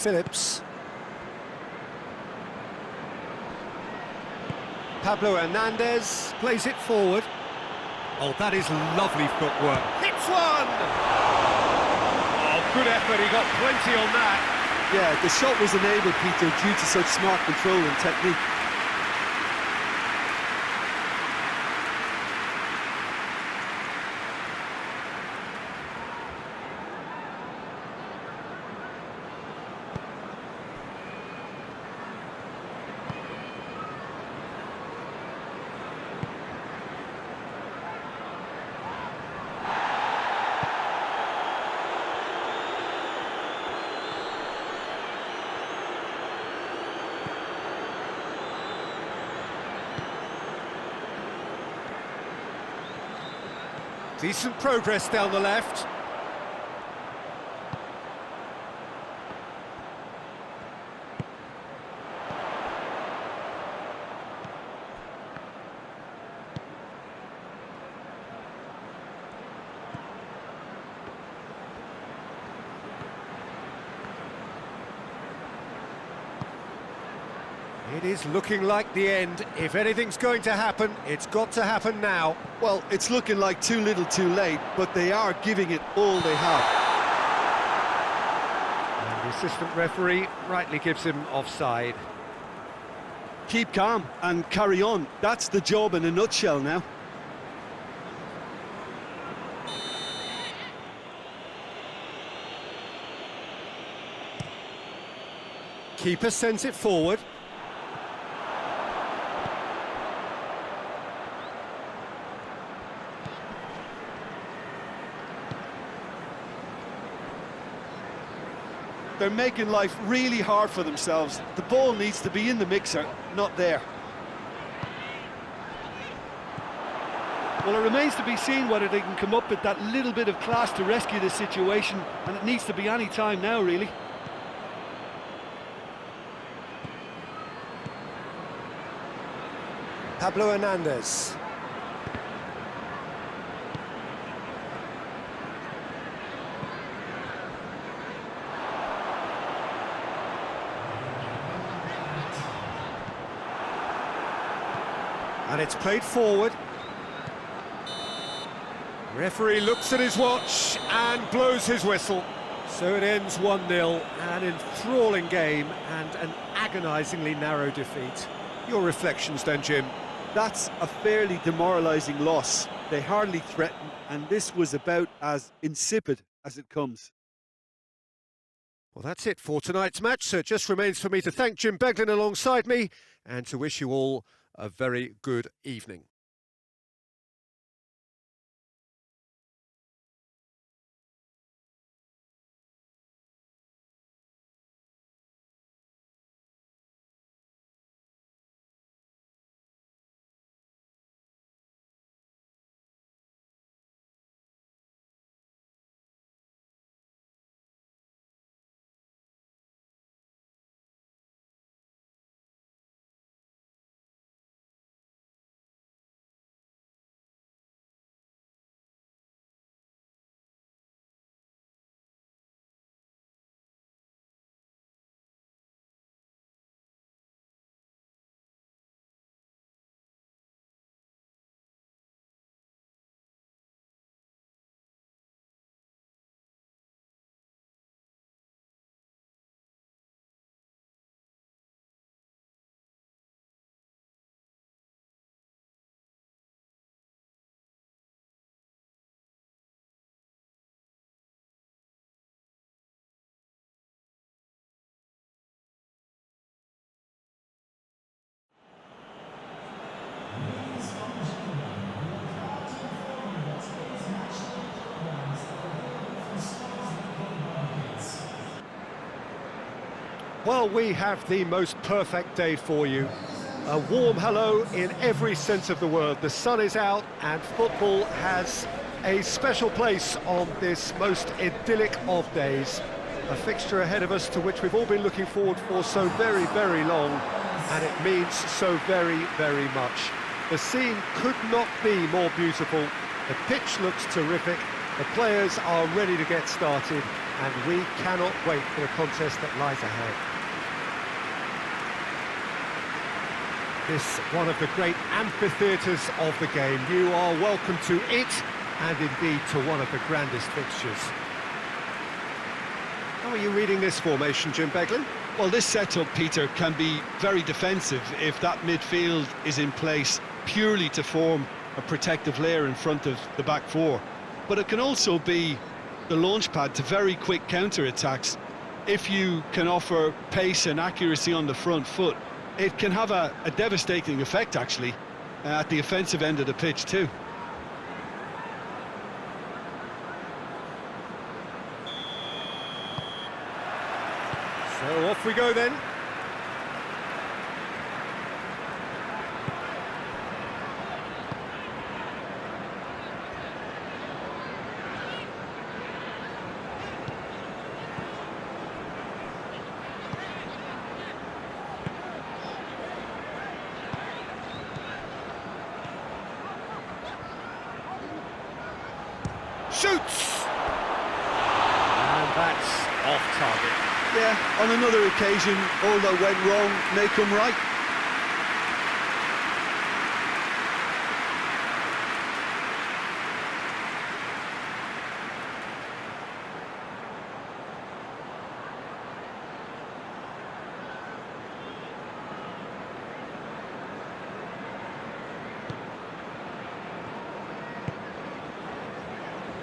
Phillips. Pablo Hernandez plays it forward. Oh, that is lovely footwork. Hits one! Oh, good effort, he got plenty on that. Yeah, the shot was enabled, Peter, due to such smart control and technique. Decent progress down the left. It is looking like the end. If anything's going to happen, it's got to happen now. Well, it's looking like too little too late, but they are giving it all they have. And the assistant referee rightly gives him offside. Keep calm and carry on. That's the job in a nutshell now. Keeper sends it forward. They're making life really hard for themselves. The ball needs to be in the mixer, not there. Well, it remains to be seen whether they can come up with that little bit of class to rescue the situation, and it needs to be any time now, really. Pablo Hernandez. And it's played forward. Referee looks at his watch and blows his whistle. So it ends 1-0, an enthralling game and an agonisingly narrow defeat. Your reflections then, Jim? That's a fairly demoralising loss. They hardly threaten, and this was about as insipid as it comes. Well, that's it for tonight's match, so it just remains for me to thank Jim Beglin alongside me and to wish you all a very good evening. Well, we have the most perfect day for you. A warm hello in every sense of the word. The sun is out and football has a special place on this most idyllic of days. A fixture ahead of us to which we've all been looking forward for so very, very long, and it means so very, very much. The scene could not be more beautiful. The pitch looks terrific. The players are ready to get started, and we cannot wait for the contest that lies ahead. This one of the great amphitheatres of the game. You are welcome to it, and indeed to one of the grandest fixtures. How are you reading this formation, Jim Beglin? Well, this setup, Peter, can be very defensive if that midfield is in place purely to form a protective layer in front of the back four. But it can also be the launchpad to very quick counter-attacks. If you can offer pace and accuracy on the front foot, it can have a devastating effect, actually, at the offensive end of the pitch, too. So off we go then. Shoots! And that's off target. Yeah, on another occasion, all that went wrong may come right.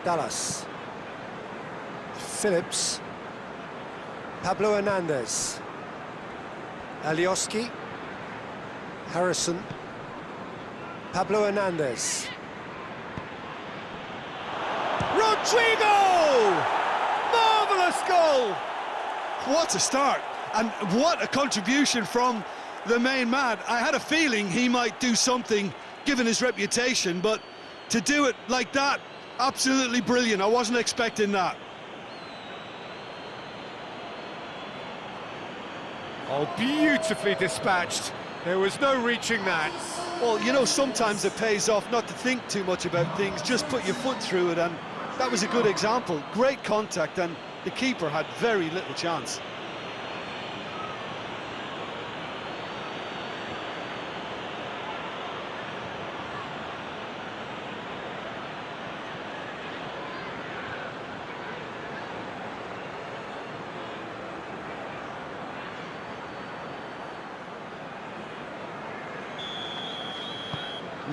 Dallas. Phillips. Pablo Hernandez. Alioski. Harrison. Pablo Hernandez. Rodrigo! Marvellous goal! What a start, and what a contribution from the main man. I had a feeling he might do something, given his reputation, but to do it like that, absolutely brilliant. I wasn't expecting that. Oh, beautifully dispatched. There was no reaching that. Well, you know, sometimes it pays off not to think too much about things, just put your foot through it, and that was a good example. Great contact, and the keeper had very little chance.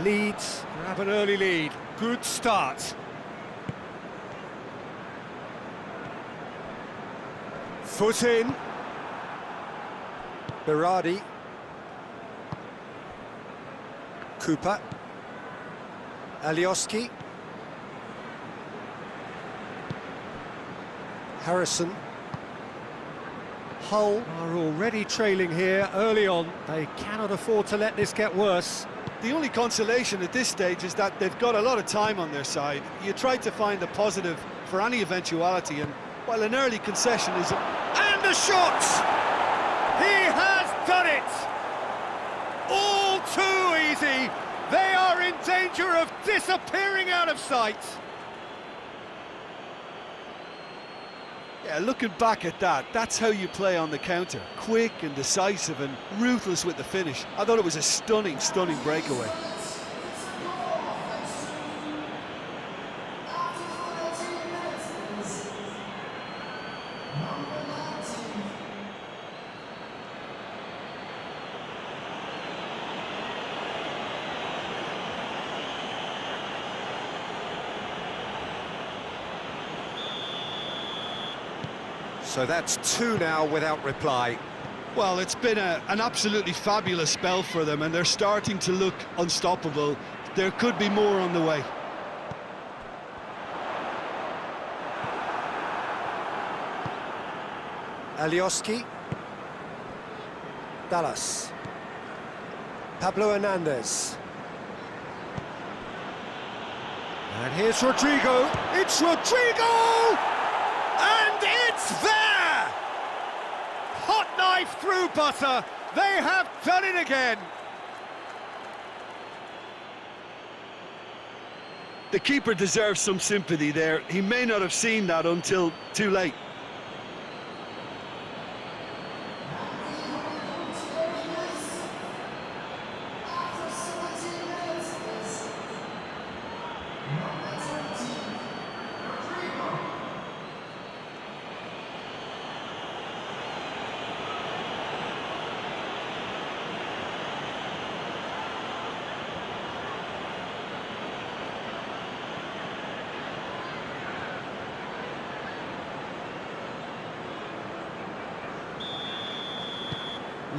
Leeds have an early lead. Good start. Foot in. Berardi. Cooper. Alioski. Harrison. Hull are already trailing here early on. They cannot afford to let this get worse. The only consolation at this stage is that they've got a lot of time on their side. You try to find a positive for any eventuality, and while an early concession is... And a shot! He has done it! All too easy! They are in danger of disappearing out of sight! Yeah, looking back at that, that's how you play on the counter. Quick and decisive and ruthless with the finish. I thought it was a stunning, stunning breakaway. So that's two now without reply. Well, it's been an absolutely fabulous spell for them, and they're starting to look unstoppable. There could be more on the way. Alioski. Dallas. Pablo Hernandez. And here's Rodrigo. It's Rodrigo! And it's there! Hot knife through butter. They have done it again. The keeper deserves some sympathy there. He may not have seen that until too late.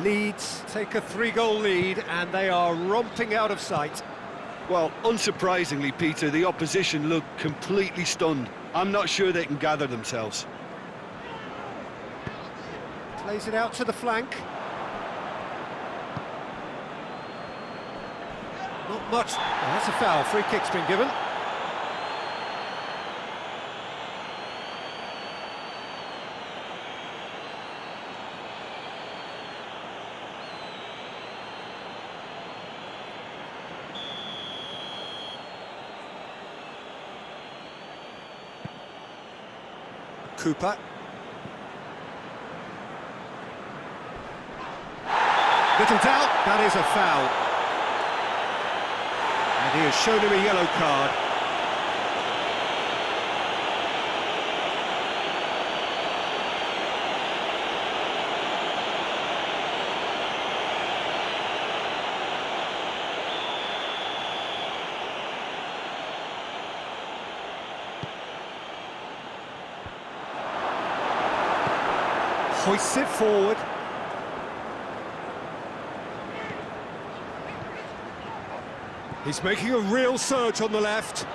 Leeds take a 3-goal lead and they are romping out of sight. Well, unsurprisingly, Peter, the opposition look completely stunned. I'm not sure they can gather themselves. Plays it out to the flank. Not much. Oh, that's a foul. Free kick's been given. Cooper. Little doubt, that is a foul. And he has shown him a yellow card. Hoists it forward. He's making a real surge on the left.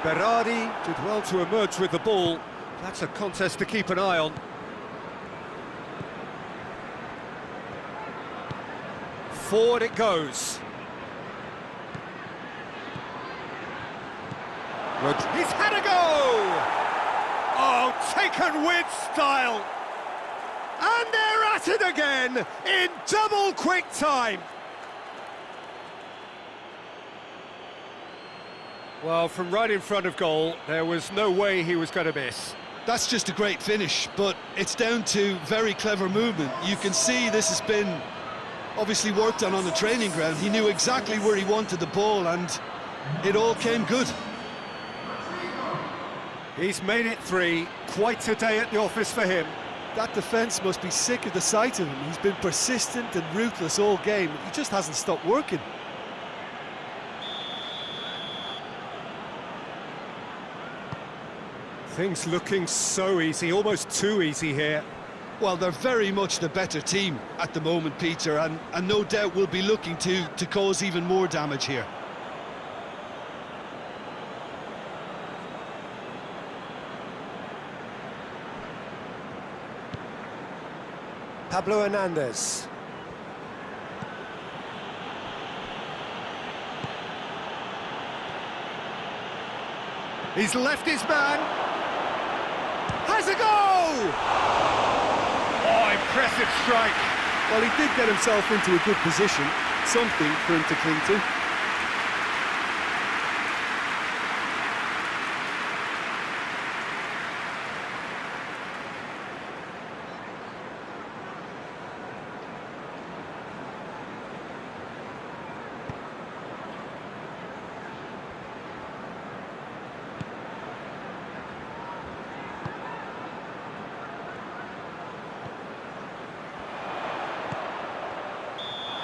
Berardi did well to emerge with the ball. That's a contest to keep an eye on. Forward it goes. He's had a go! Oh, taken with style! And they're at it again in double quick time! Well, from right in front of goal, there was no way he was going to miss. That's just a great finish, but it's down to very clever movement. You can see this has been obviously worked on the training ground. He knew exactly where he wanted the ball, and it all came good. He's made it 3, quite a day at the office for him. That defence must be sick of the sight of him. He's been persistent and ruthless all game. He just hasn't stopped working. Things looking so easy, almost too easy here. Well, they're very much the better team at the moment, Peter, and no doubt will be looking to cause even more damage here. Pablo Hernandez. He's left his man. Has a goal! Oh, impressive strike. Well, he did get himself into a good position, something for him to cling to.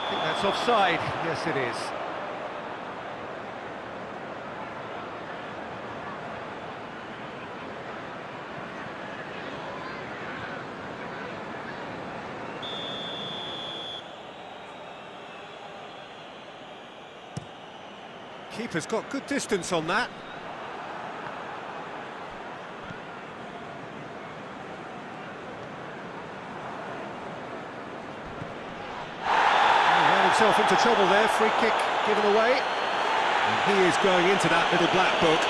That's offside. Yes, it is. Keeper's got good distance on that. Himself into trouble there, free kick given away. And he is going into that little black book.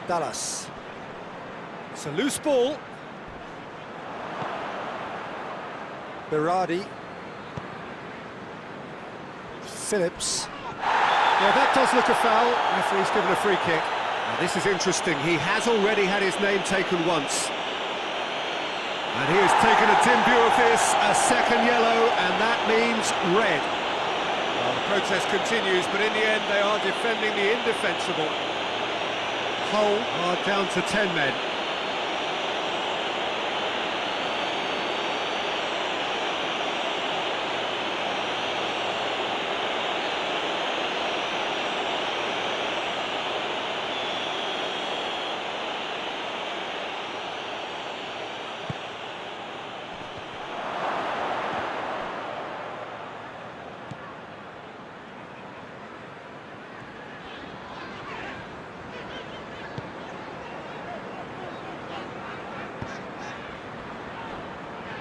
Dallas. It's a loose ball. Berardi. Phillips. Yeah, that does look a foul. Referee's given a free kick. Now, this is interesting. He has already had his name taken once. And he has taken a dim view of this, a second yellow, and that means red. Well, the protest continues, but in the end they are defending the indefensible. Hull are down to 10 men.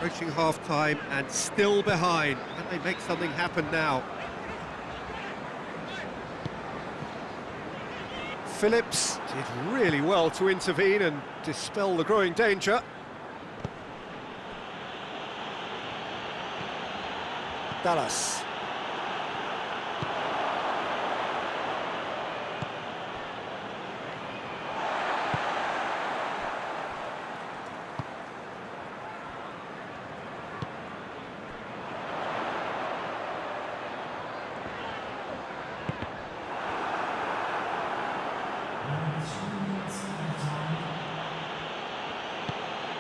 Approaching half-time and still behind. Can they make something happen now? Phillips did really well to intervene and dispel the growing danger. Dallas.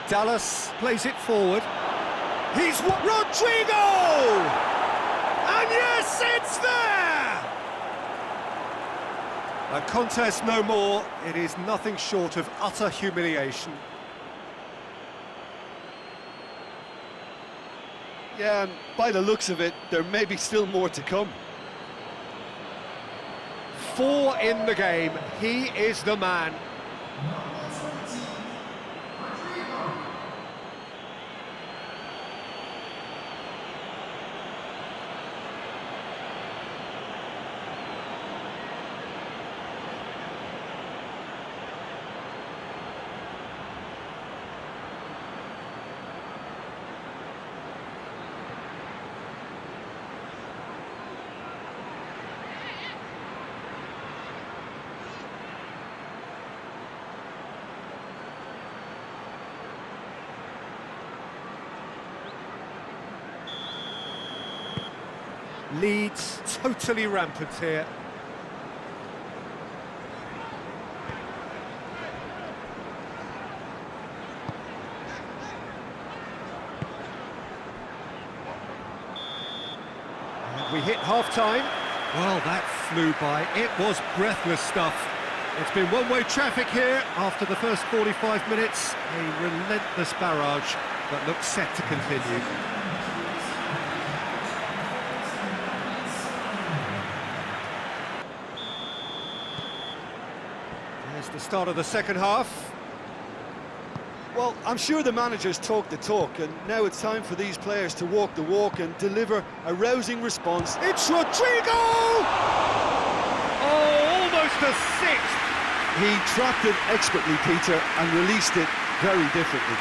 Dallas plays it forward. He's Rodrigo! And yes, it's there! A contest no more. It is nothing short of utter humiliation. Yeah, and by the looks of it, there may be still more to come. 4 in the game. He is the man. Leeds totally rampant here. We hit half-time. Well, that flew by. It was breathless stuff. It's been one-way traffic here after the first 45 minutes. A relentless barrage that looks set to continue. There's the start of the second half. Well, I'm sure the managers talk the talk, and now it's time for these players to walk the walk and deliver a rousing response. It's Rodrigo! Oh, almost a sixth! He trapped it expertly, Peter, and released it very differently.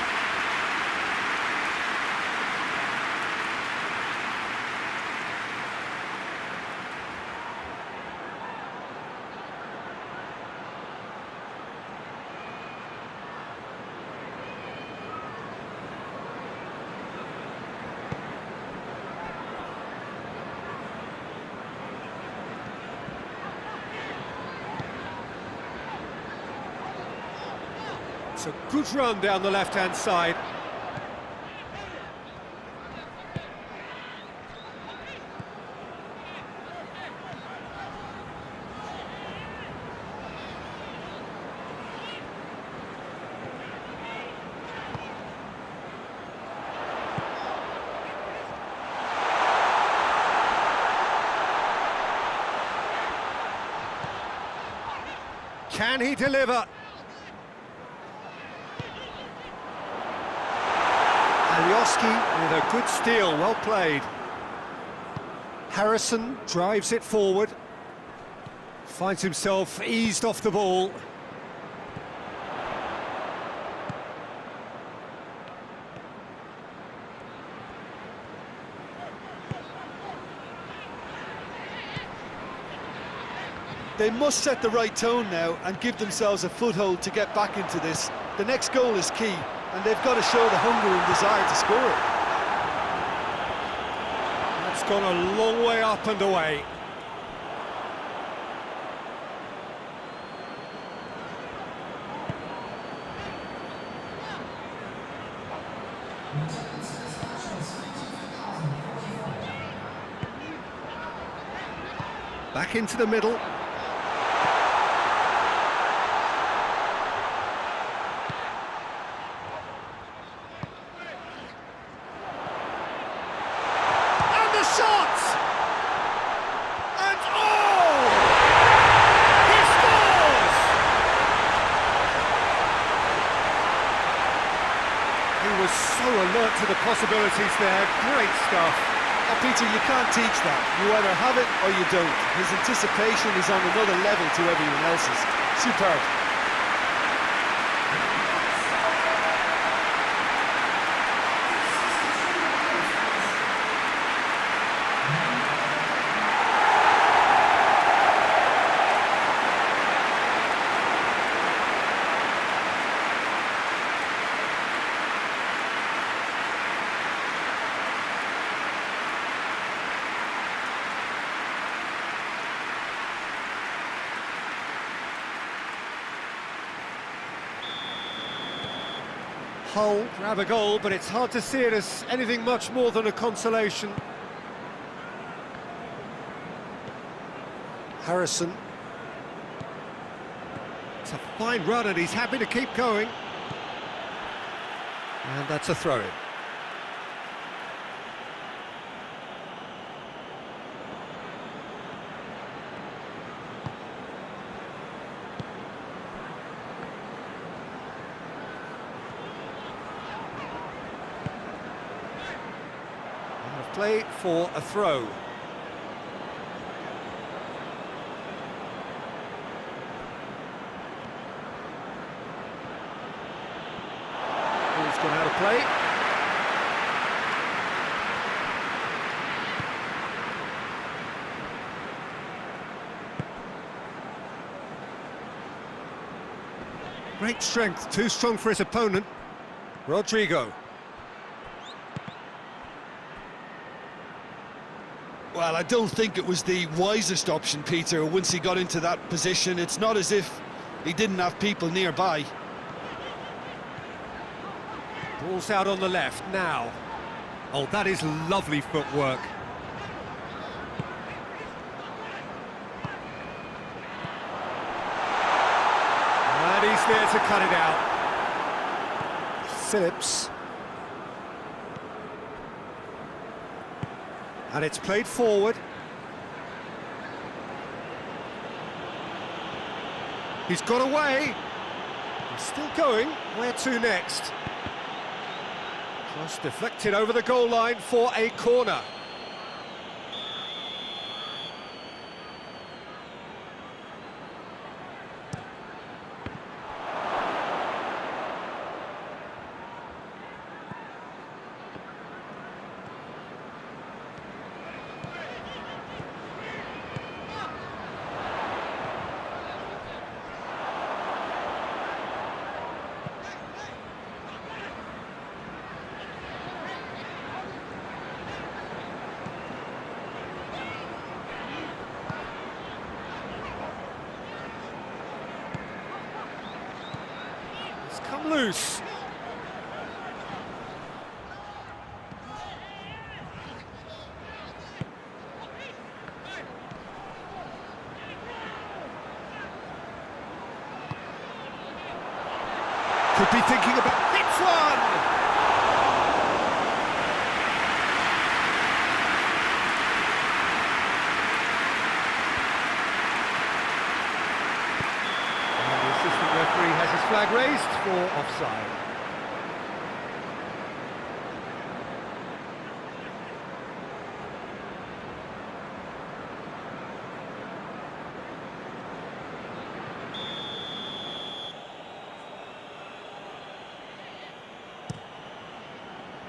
It's a good run down the left-hand side. Can he deliver? Alioski with a good steal, well played. Harrison drives it forward. Finds himself eased off the ball. They must set the right tone now and give themselves a foothold to get back into this. The next goal is key, and they've got to show the hunger and desire to score it. That's gone a long way up and away. Back into the middle. So alert to the possibilities there, great stuff. Oh, Peter, you can't teach that. You either have it or you don't. His anticipation is on another level to everyone else's. Superb. Hull grab a goal, but it's hard to see it as anything much more than a consolation. Harrison. It's a fine run and he's happy to keep going. And that's a throw-in. Play for a throw. Ball's gone out of play. Great strength, too strong for his opponent. Rodrigo. Well, I don't think it was the wisest option, Peter, once he got into that position. It's not as if he didn't have people nearby. Ball's out on the left now. Oh, that is lovely footwork. there to cut it out. Phillips. And it's played forward. He's got away. He's still going. Where to next? Cross deflected over the goal line for a corner. Come loose. Could be thinking about hits one. And the assistant referee has his flag raised for offside.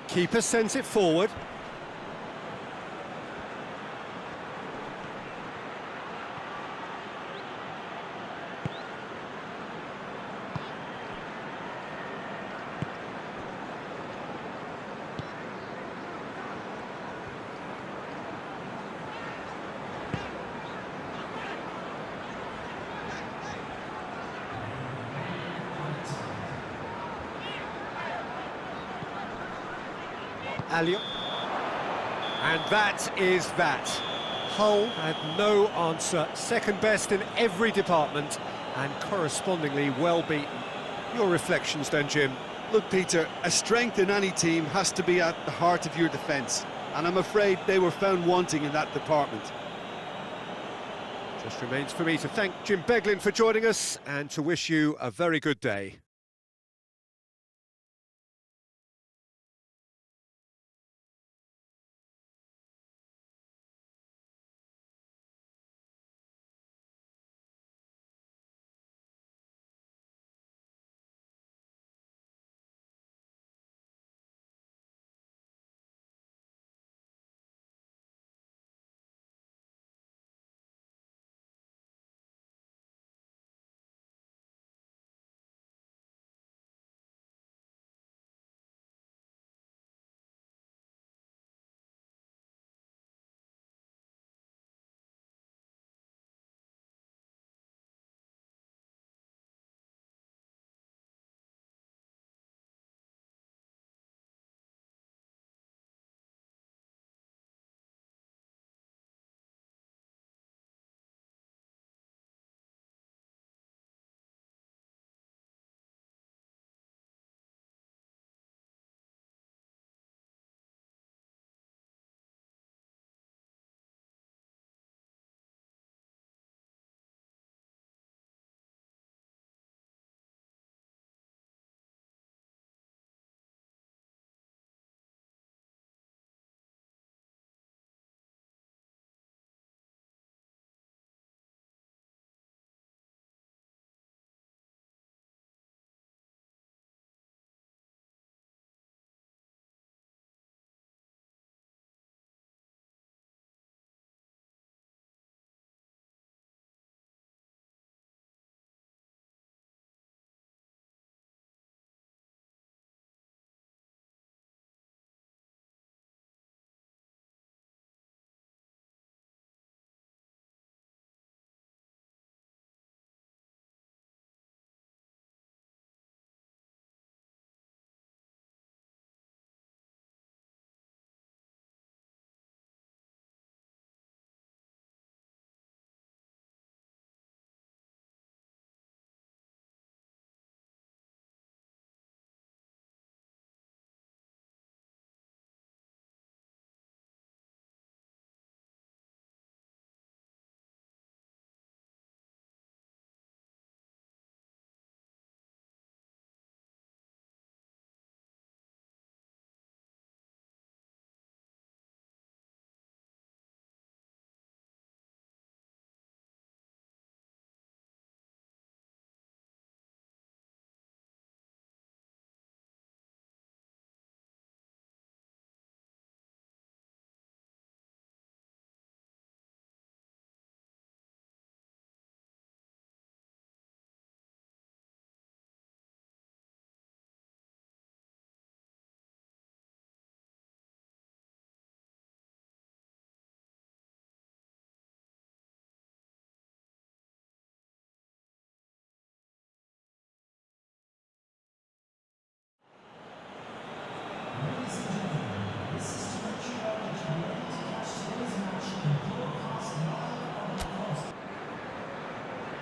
Keeper sends it forward. Alliot. And that is that. Hull had no answer, second best in every department and correspondingly well beaten. Your reflections then, Jim? Look, Peter, a strength in any team has to be at the heart of your defence, and I'm afraid they were found wanting in that department. Just remains for me to thank Jim Beglin for joining us and to wish you a very good day.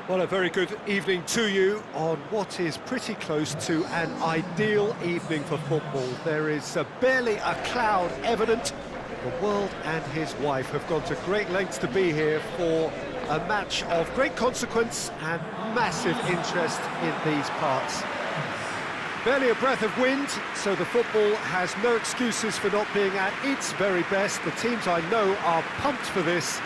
Well, a very good evening to you on what is pretty close to an ideal evening for football. There is barely a cloud evident. The world and his wife have gone to great lengths to be here for a match of great consequence and massive interest in these parts. Barely a breath of wind, so the football has no excuses for not being at its very best. The teams I know are pumped for this.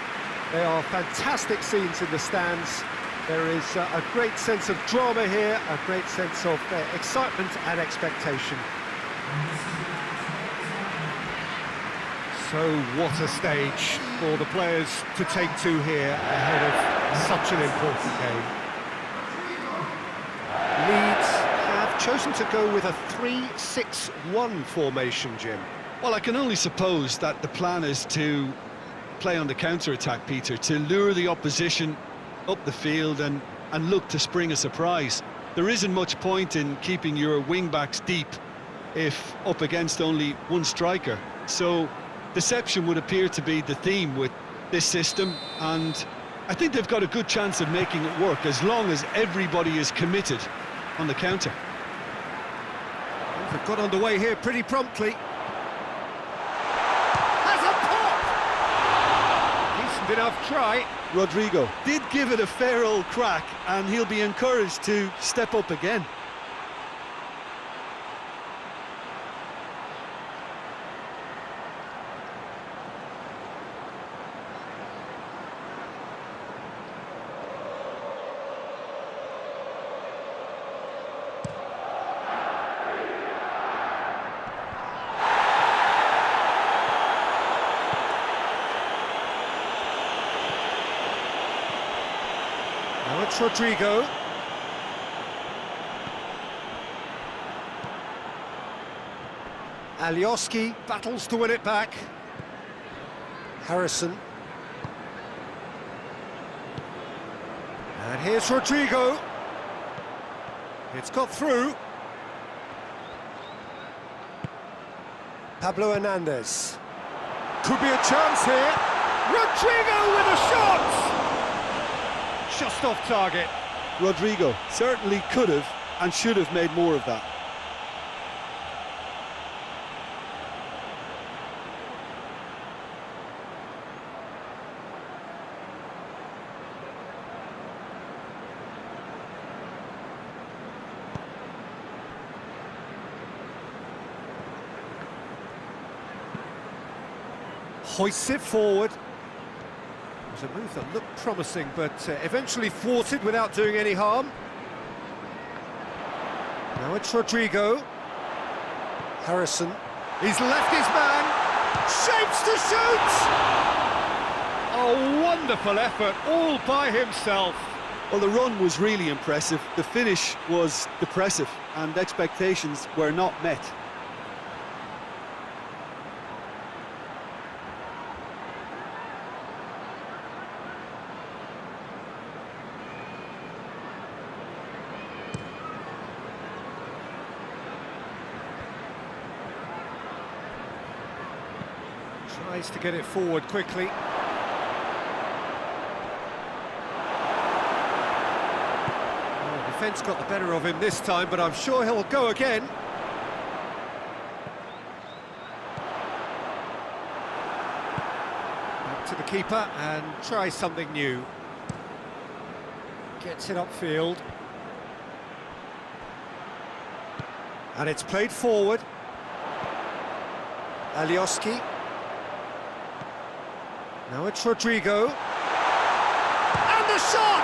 There are fantastic scenes in the stands. There is a great sense of drama here, a great sense of excitement and expectation. So what a stage for the players to take to here ahead of such an important game. Leeds have chosen to go with a 3-6-1 formation, Jim. Well, I can only suppose that the plan is to play on the counter-attack, Peter, to lure the opposition up the field and look to spring a surprise. There isn't much point in keeping your wing-backs deep if up against only one striker. So deception would appear to be the theme with this system, and I think they've got a good chance of making it work as long as everybody is committed on the counter. They've got underway here pretty promptly. Has a pop! Decent enough try. Rodrigo did give it a fair old crack, and he'll be encouraged to step up again. Now it's Rodrigo. Alioski battles to win it back. Harrison. And here's Rodrigo. It's got through. Pablo Hernandez. Could be a chance here. Rodrigo with a shot! Just off target. Rodrigo certainly could have and should have made more of that. Hoists it forward. It was a move that looked promising, but eventually thwarted without doing any harm. Now it's Rodrigo. Harrison. He's left his man. Shapes to shoot! A wonderful effort, all by himself. Well, the run was really impressive. The finish was depressive, and expectations were not met. Tries to get it forward quickly. Oh, defence got the better of him this time, but I'm sure he'll go again. Back to the keeper and try something new. Gets it upfield. And it's played forward. Alioski. Now it's Rodrigo. And the shot!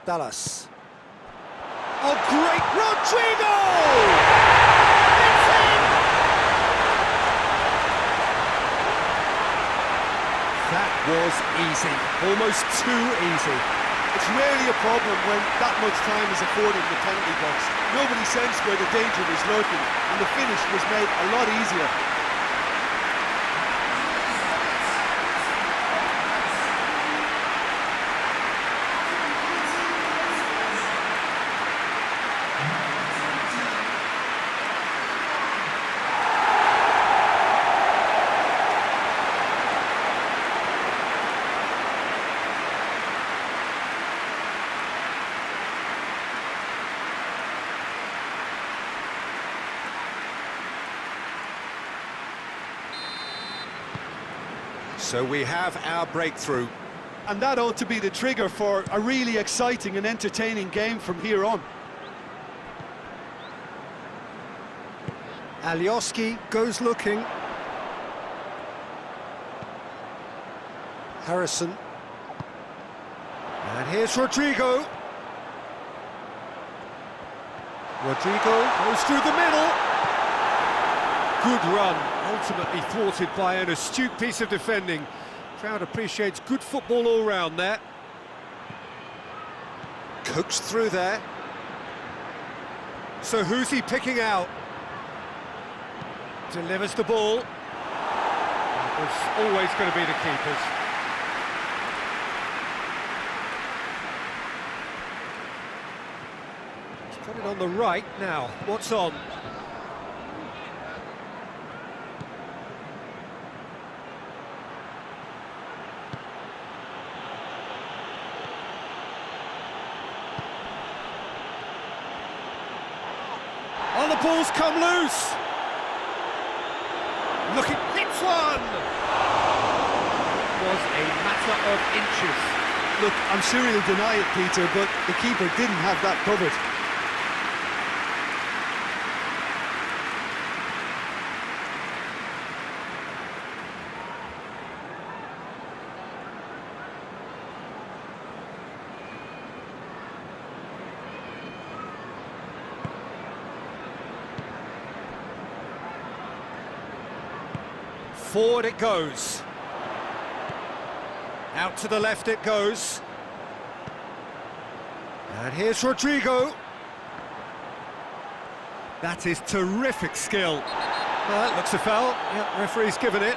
Dallas. Oh, great Rodrigo! It's in! That was easy, almost too easy. It's rarely a problem when that much time is afforded in the penalty box. Nobody sensed where the danger was lurking, and the finish was made a lot easier. So we have our breakthrough. And that ought to be the trigger for a really exciting and entertaining game from here on. Alioski goes looking. Harrison. And here's Rodrigo. Rodrigo goes through the middle. Good run, ultimately thwarted by an astute piece of defending. Crowd appreciates good football all round there. Coaxed through there. So who's he picking out? Delivers the ball. It was always going to be the keepers. He's got it on the right now. What's on? Oh, the ball's come loose! Looking, hits one! It was a matter of inches. Look, I'm sure he'll deny it, Peter, but the keeper didn't have that covered. Forward it goes. Out to the left it goes. And here's Rodrigo. That is terrific skill. That looks a foul. Yeah, referee's given it.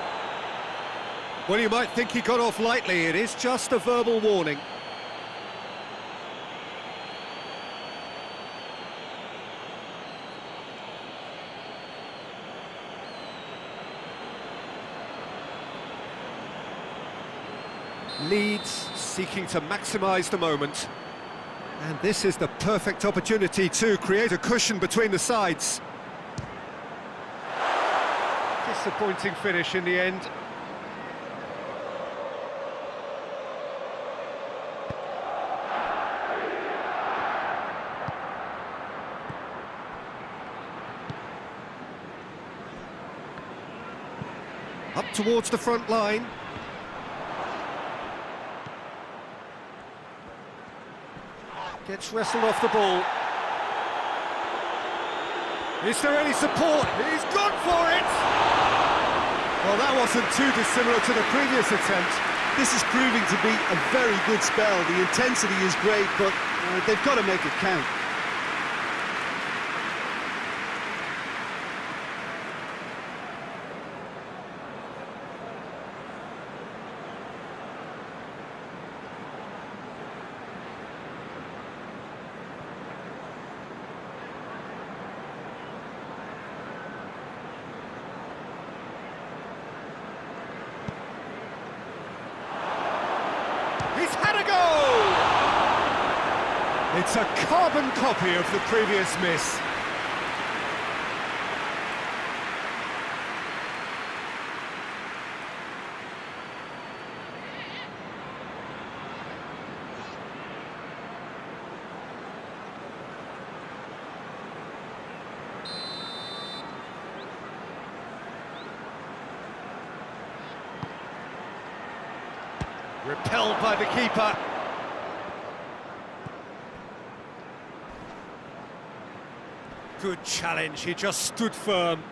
Well, you might think he got off lightly. It is just a verbal warning. Leeds seeking to maximise the moment. And this is the perfect opportunity to create a cushion between the sides. Disappointing finish in the end. Up towards the front line. Gets wrestled off the ball. Is there any support? He's gone for it! Well, that wasn't too dissimilar to the previous attempt. This is proving to be a very good spell. The intensity is great, but they've got to make it count. He's had a goal! It's a carbon copy of the previous miss. Repelled by the keeper. Good challenge, he just stood firm.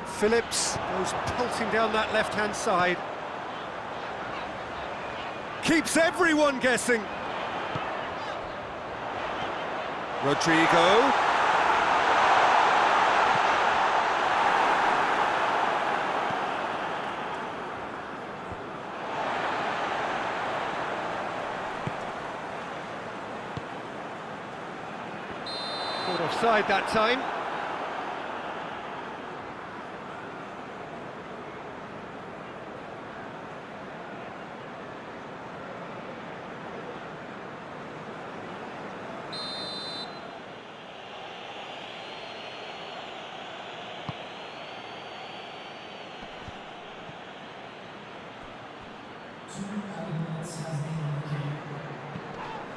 Phillips goes pelting down that left-hand side. keeps everyone guessing. Rodrigo. Caught offside that time.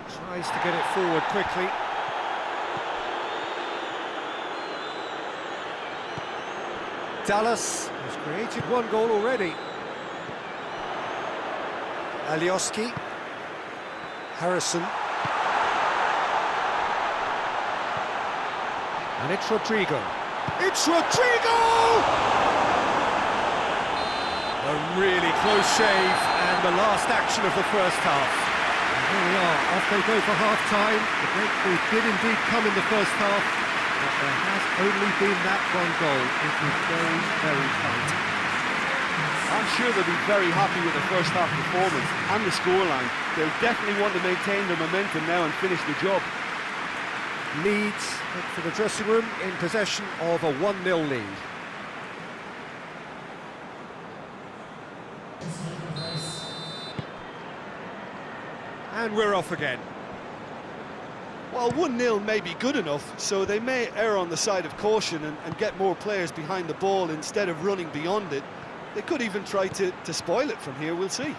Tries to get it forward quickly. Dallas has created one goal already. Alioski. Harrison. And it's Rodrigo. It's Rodrigo! A really close shave and the last action of the first half. And here we are, off they go for half-time. The breakthrough did indeed come in the first half, but there has only been that one goal. It was very, very tight. I'm sure they'll be very happy with the first half performance and the scoreline. They'll definitely want to maintain their momentum now and finish the job. Leeds head for the dressing room in possession of a 1-0 lead. And we're off again. Well, 1-0 may be good enough, so they may err on the side of caution and get more players behind the ball instead of running beyond it. They could even try to spoil it from here, we'll see.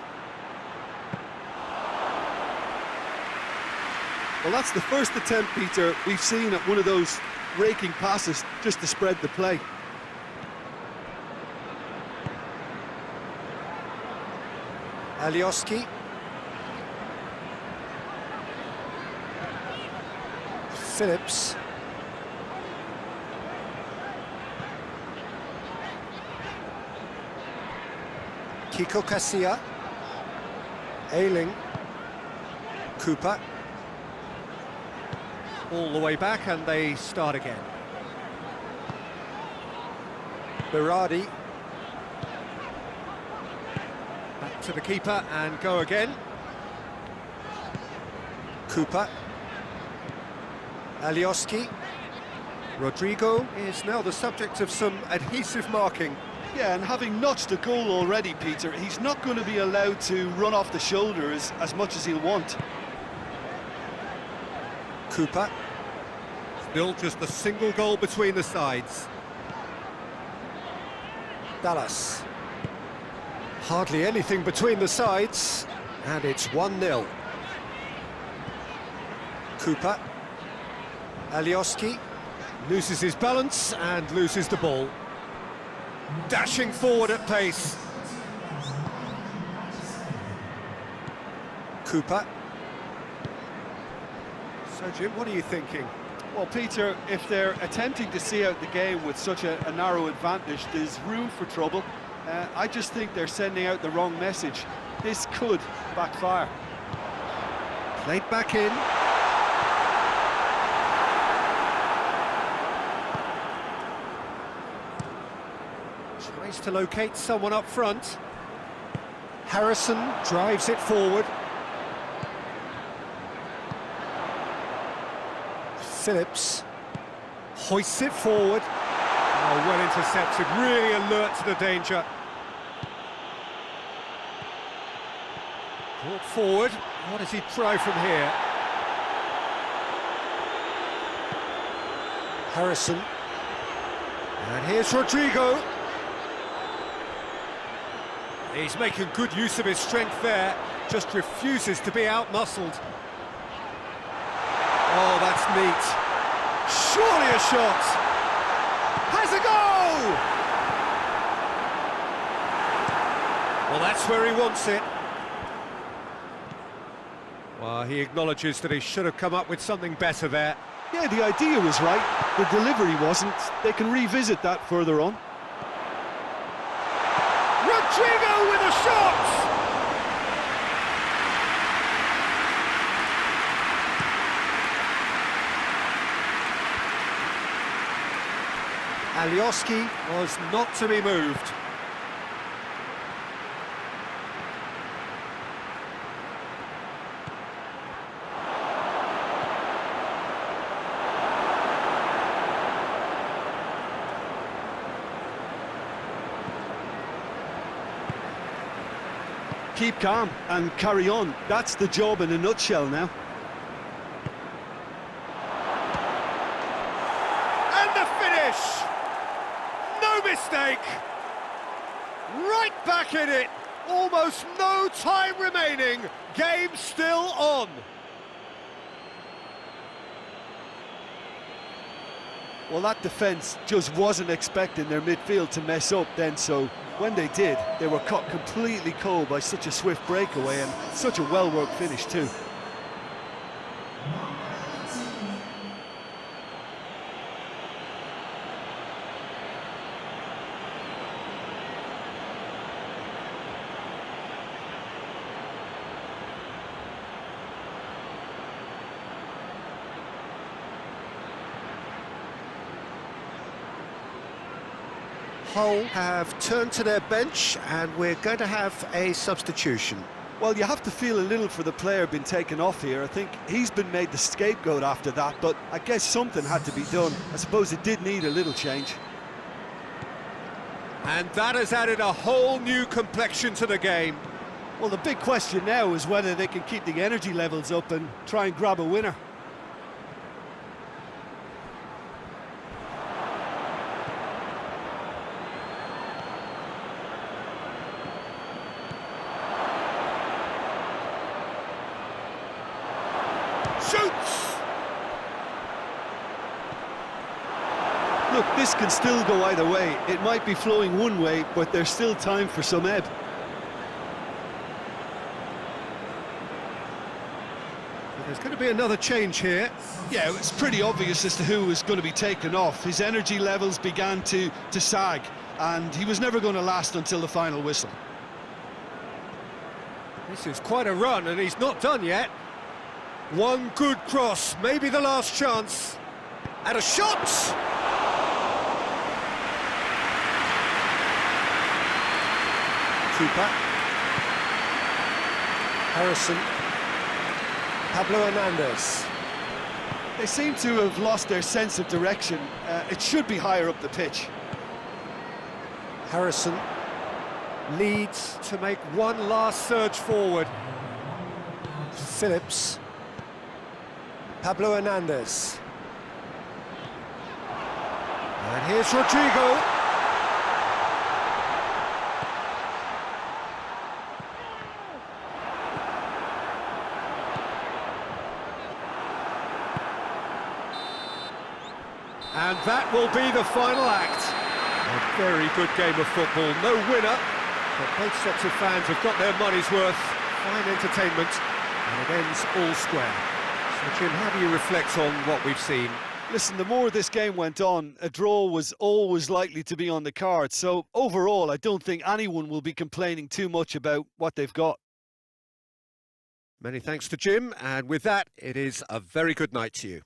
Well, that's the first attempt, Peter, we've seen at one of those raking passes just to spread the play. Alioski. Phillips. Kiko Casilla. Ayling. Cooper. All the way back and they start again. Berardi. Back to the keeper and go again. Cooper. Alioski. Rodrigo is now the subject of some adhesive marking. Yeah, and having notched a goal already, Peter, he's not going to be allowed to run off the shoulder as much as he'll want. Cooper. Still just a single goal between the sides. Dallas. Hardly anything between the sides, and it's 1-0. Cooper. Alioski loses his balance and loses the ball. Dashing forward at pace. Cooper. So, Jim, what are you thinking? Well, Peter, if they're attempting to see out the game with such a narrow advantage, there's room for trouble. I just think they're sending out the wrong message. This could backfire. Played back in. Tries to locate someone up front. Harrison drives it forward. Phillips hoists it forward. Oh, well intercepted, really alert to the danger. Brought forward. What does he try from here? Harrison. And here's Rodrigo. He's making good use of his strength there, just refuses to be out-muscled. Oh, that's neat. Surely a shot. Has a goal! Well, that's where he wants it. Well, he acknowledges that he should have come up with something better there. Yeah, the idea was right, the delivery wasn't. They can revisit that further on. Rodrigo with a shot! Alioski was not to be moved. Keep calm and carry on. That's the job in a nutshell now. And the finish! No mistake! Right back in it! Almost no time remaining. Game still on. Well, that defence just wasn't expecting their midfield to mess up then, so when they did, they were caught completely cold by such a swift breakaway and such a well-worked finish too. Hull have turned to their bench and we're going to have a substitution. Well, you have to feel a little for the player being taken off here. I think he's been made the scapegoat after that, but I guess something had to be done. I suppose it did need a little change. And that has added a whole new complexion to the game. Well, the big question now is whether they can keep the energy levels up and try and grab a winner. Shoots! Look, this can still go either way. It might be flowing one way, but there's still time for some ebb. There's going to be another change here. Yeah, it's pretty obvious as to who was going to be taken off. His energy levels began to sag, and he was never going to last until the final whistle. This is quite a run, and he's not done yet. One good cross, maybe the last chance. And a shot! Keeper. Harrison. Pablo Hernandez. They seem to have lost their sense of direction. It should be higher up the pitch. Harrison. Leeds to make one last surge forward. Phillips. Pablo Hernandez. And here's Rodrigo. And that will be the final act. A very good game of football. No winner, but both sets of fans have got their money's worth. Fine entertainment, and it ends all square. So, Jim, how do you reflect on what we've seen? Listen, the more this game went on, a draw was always likely to be on the card. So, overall, I don't think anyone will be complaining too much about what they've got. Many thanks to Jim, and with that, it is a very good night to you.